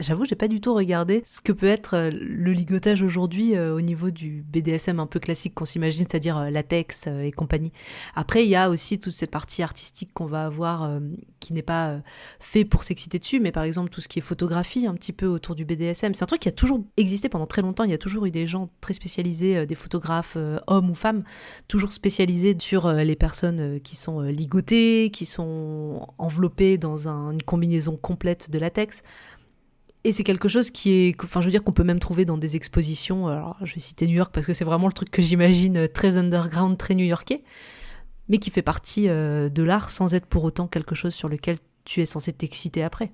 J'avoue, j'ai pas du tout regardé ce que peut être le ligotage aujourd'hui au niveau du BDSM un peu classique qu'on s'imagine, c'est-à-dire latex et compagnie. Après, il y a aussi toute cette partie artistique qu'on va avoir qui n'est pas fait pour s'exciter dessus, mais par exemple tout ce qui est photographie un petit peu autour du BDSM. C'est un truc qui a toujours existé pendant très longtemps. Il y a toujours eu des gens très spécialisés, des photographes, hommes ou femmes, toujours spécialisés sur les personnes qui sont ligotées, qui sont enveloppées dans une combinaison complète de latex. Et c'est quelque chose qu'on peut même trouver dans des expositions. Alors, je vais citer New York parce que c'est vraiment le truc que j'imagine très underground, très new-yorkais, mais qui fait partie de l'art sans être pour autant quelque chose sur lequel tu es censé t'exciter après.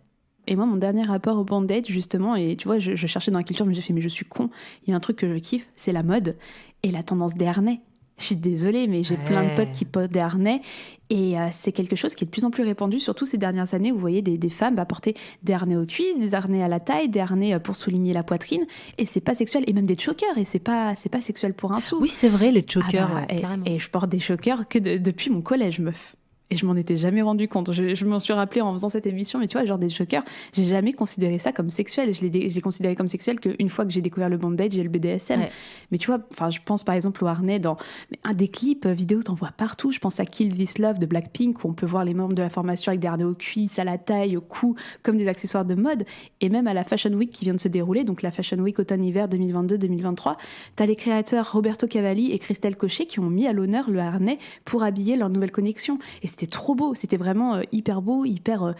Et moi, mon dernier rapport au bondage, justement, et tu vois, je cherchais dans la culture, mais j'ai fait, mais je suis con. Il y a un truc que je kiffe, c'est la mode et la tendance des harnais. Je suis désolée, mais j'ai plein de potes qui portent des harnais. Et c'est quelque chose qui est de plus en plus répandu, surtout ces dernières années où vous voyez des femmes porter des harnais aux cuisses, des harnais à la taille, des harnais pour souligner la poitrine. Et c'est pas sexuel, et même des chokers, et c'est pas sexuel pour un sou. Oui, c'est vrai, les chokers, carrément. Et je porte des chokers que depuis mon collège, meuf. Et je m'en étais jamais rendu compte. Je m'en suis rappelé en faisant cette émission, mais tu vois, genre des chokers, j'ai jamais considéré ça comme sexuel. Je l'ai considéré comme sexuel qu'une fois que j'ai découvert le bondage et le BDSM. Ouais. Mais tu vois, je pense par exemple au harnais dans un des clips vidéo, t'en vois partout. Je pense à Kill This Love de Blackpink, où on peut voir les membres de la formation avec des harnais aux cuisses, à la taille, au cou, comme des accessoires de mode. Et même à la Fashion Week qui vient de se dérouler, donc la Fashion Week automne-hiver 2022-2023, t'as les créateurs Roberto Cavalli et Christelle Cochet qui ont mis à l'honneur le harnais pour habiller leur nouvelle connexion. Et c'était trop beau, c'était vraiment hyper beau, hyper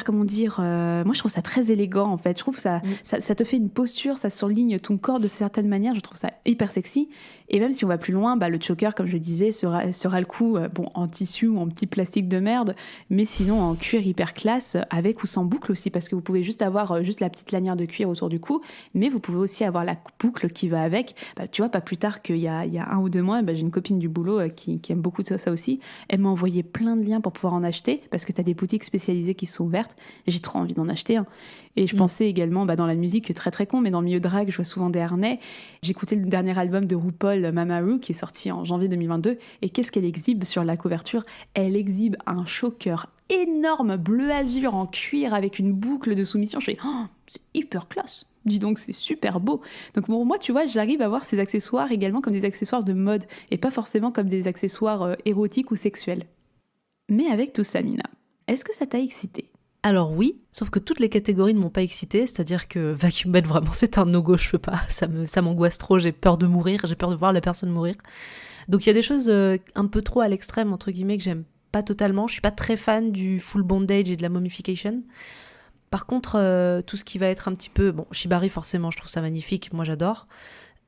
comment dire, moi je trouve ça très élégant en fait, je trouve ça te fait une posture, ça surligne ton corps de certaines manières, je trouve ça hyper sexy. Et même si on va plus loin, le choker, comme je le disais, sera le coup en tissu ou en petit plastique de merde, mais sinon en cuir hyper classe, avec ou sans boucle aussi, parce que vous pouvez juste avoir juste la petite lanière de cuir autour du cou, mais vous pouvez aussi avoir la boucle qui va avec. Tu vois, pas plus tard qu'il y a 1 ou 2 mois, j'ai une copine du boulot qui aime beaucoup ça aussi. Elle m'a envoyé plein de liens pour pouvoir en acheter, parce que t'as des boutiques spécialisées qui sont ouvertes. J'ai trop envie d'en acheter un. Et je pensais également dans la musique, très très con, mais dans le milieu drag, je vois souvent des harnais. J'écoutais le dernier album de RuPaul, Mamaru, qui est sorti en janvier 2022. Et qu'est-ce qu'elle exhibe sur la couverture ? Elle exhibe un choker énorme, bleu azur, en cuir, avec une boucle de soumission. Je fais, c'est hyper classe. Dis donc, c'est super beau. Donc pour moi, tu vois, j'arrive à voir ces accessoires également comme des accessoires de mode, et pas forcément comme des accessoires érotiques ou sexuels. Mais avec tout ça, Mina, est-ce que ça t'a excité ? Alors oui, sauf que toutes les catégories ne m'ont pas excitée, c'est-à-dire que Vacuum Bed, vraiment, c'est un no-go, je peux pas, ça m'angoisse trop, j'ai peur de mourir, j'ai peur de voir la personne mourir. Donc il y a des choses un peu trop à l'extrême, entre guillemets, que j'aime pas totalement. Je suis pas très fan du full bondage et de la mummification. Par contre, tout ce qui va être un petit peu... Bon, Shibari, forcément, je trouve ça magnifique, moi j'adore.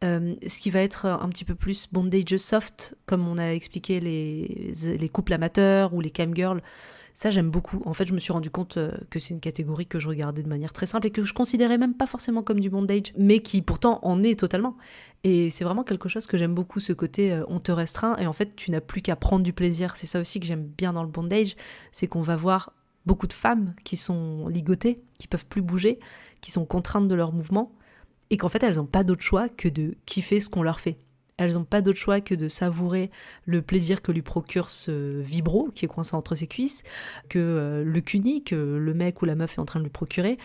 Ce qui va être un petit peu plus bondage soft, comme on a expliqué les couples amateurs ou les camgirls, ça, j'aime beaucoup. En fait, je me suis rendu compte que c'est une catégorie que je regardais de manière très simple et que je considérais même pas forcément comme du bondage, mais qui pourtant en est totalement. Et c'est vraiment quelque chose que j'aime beaucoup, ce côté on te restreint et en fait, tu n'as plus qu'à prendre du plaisir. C'est ça aussi que j'aime bien dans le bondage, c'est qu'on va voir beaucoup de femmes qui sont ligotées, qui peuvent plus bouger, qui sont contraintes de leurs mouvements et qu'en fait, elles n'ont pas d'autre choix que de kiffer ce qu'on leur fait. Elles n'ont pas d'autre choix que de savourer le plaisir que lui procure ce vibro qui est coincé entre ses cuisses, que le cuni que le mec ou la meuf est en train de lui procurer.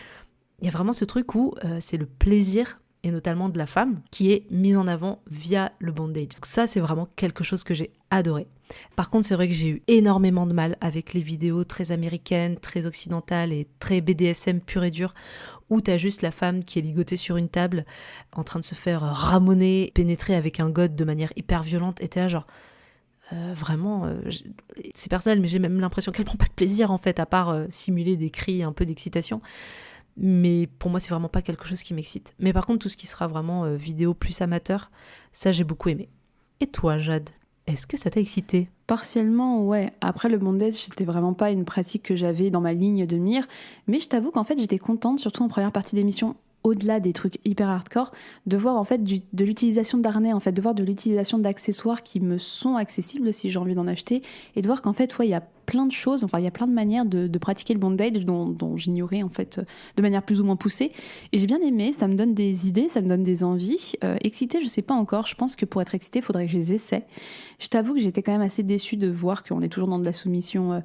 Il y a vraiment ce truc où c'est le plaisir, et notamment de la femme, qui est mis en avant via le bondage. Donc ça, c'est vraiment quelque chose que j'ai adoré. Par contre, c'est vrai que j'ai eu énormément de mal avec les vidéos très américaines, très occidentales et très BDSM pur et dur, où t'as juste la femme qui est ligotée sur une table, en train de se faire ramoner, pénétrer avec un god de manière hyper violente, et t'es là genre... c'est personnel, mais j'ai même l'impression qu'elle prend pas de plaisir en fait, à part simuler des cris, un peu d'excitation. Mais pour moi, c'est vraiment pas quelque chose qui m'excite. Mais par contre, tout ce qui sera vraiment vidéo plus amateur, ça j'ai beaucoup aimé. Et toi, Jade, est-ce que ça t'a excité ? Partiellement, ouais. Après, le bondage, c'était vraiment pas une pratique que j'avais dans ma ligne de mire. Mais je t'avoue qu'en fait, j'étais contente, surtout en première partie d'émission, au-delà des trucs hyper hardcore, de voir en fait de l'utilisation d'harnais, en fait, de voir de l'utilisation d'accessoires qui me sont accessibles si j'ai envie d'en acheter, et de voir qu'en fait, il y a plein de choses, il y a plein de manières de pratiquer le bondage dont j'ignorais en fait de manière plus ou moins poussée. Et j'ai bien aimé, ça me donne des idées, ça me donne des envies. Excitée, je sais pas encore, je pense que pour être excitée, il faudrait que je les essaie. Je t'avoue que j'étais quand même assez déçue de voir qu'on est toujours dans de la soumission...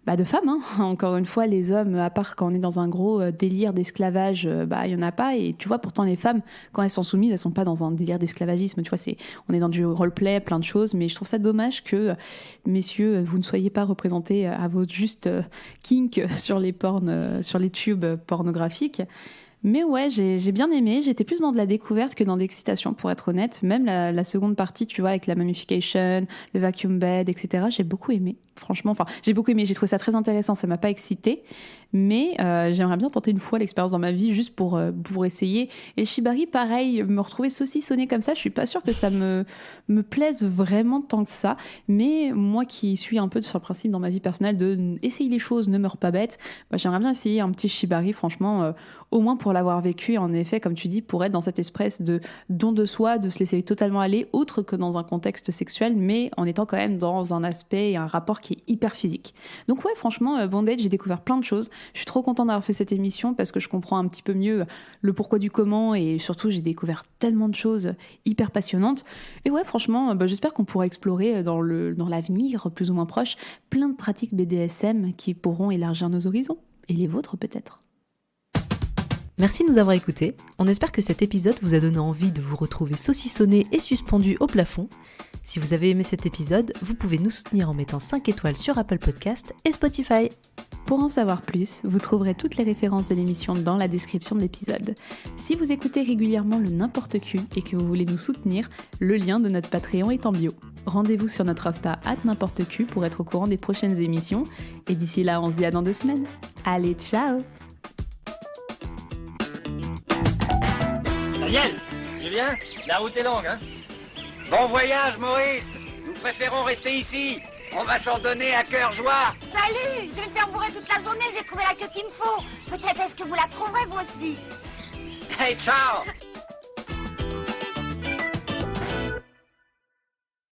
de femmes, hein. Encore une fois, les hommes, à part quand on est dans un gros délire d'esclavage, il y en a pas. Et tu vois, pourtant les femmes, quand elles sont soumises, elles sont pas dans un délire d'esclavagisme. Tu vois, on est dans du roleplay, plein de choses. Mais je trouve ça dommage que, messieurs, vous ne soyez pas représentés à votre juste kink sur les tubes pornographiques. Mais ouais, j'ai bien aimé. J'étais plus dans de la découverte que dans l'excitation, pour être honnête. Même la seconde partie, tu vois, avec la mummification, le vacuum bed, etc., j'ai beaucoup aimé. franchement, j'ai beaucoup aimé, j'ai trouvé ça très intéressant, ça m'a pas excitée, mais j'aimerais bien tenter une fois l'expérience dans ma vie juste pour essayer. Et Shibari, pareil, me retrouver saucissonnée comme ça, je suis pas sûre que ça me plaise vraiment tant que ça, mais moi qui suis un peu sur le principe dans ma vie personnelle de essayer les choses, ne meurs pas bête, j'aimerais bien essayer un petit Shibari, franchement, au moins pour l'avoir vécu, en effet, comme tu dis, pour être dans cette espèce de don de soi, de se laisser totalement aller, autre que dans un contexte sexuel, mais en étant quand même dans un aspect et un rapport qui est hyper physique. Donc ouais, franchement, Bondage, j'ai découvert plein de choses. Je suis trop contente d'avoir fait cette émission parce que je comprends un petit peu mieux le pourquoi du comment et surtout, j'ai découvert tellement de choses hyper passionnantes. Et ouais, franchement, j'espère qu'on pourra explorer dans l'avenir, plus ou moins proche, plein de pratiques BDSM qui pourront élargir nos horizons. Et les vôtres peut-être. Merci de nous avoir écoutés. On espère que cet épisode vous a donné envie de vous retrouver saucissonné et suspendu au plafond. Si vous avez aimé cet épisode, vous pouvez nous soutenir en mettant 5 étoiles sur Apple Podcast et Spotify. Pour en savoir plus, vous trouverez toutes les références de l'émission dans la description de l'épisode. Si vous écoutez régulièrement le N'importe Q et que vous voulez nous soutenir, le lien de notre Patreon est en bio. Rendez-vous sur notre Insta @n'importeq pour être au courant des prochaines émissions. Et d'ici là, on se dit à dans 2 semaines. Allez, ciao! Daniel, Julien, la route est longue, hein? Bon voyage, Maurice. Nous préférons rester ici. On va s'en donner à cœur joie. Salut, je vais me faire bourrer toute la journée, j'ai trouvé la queue qu'il me faut. Peut-être est-ce que vous la trouverez vous aussi. Hey, ciao.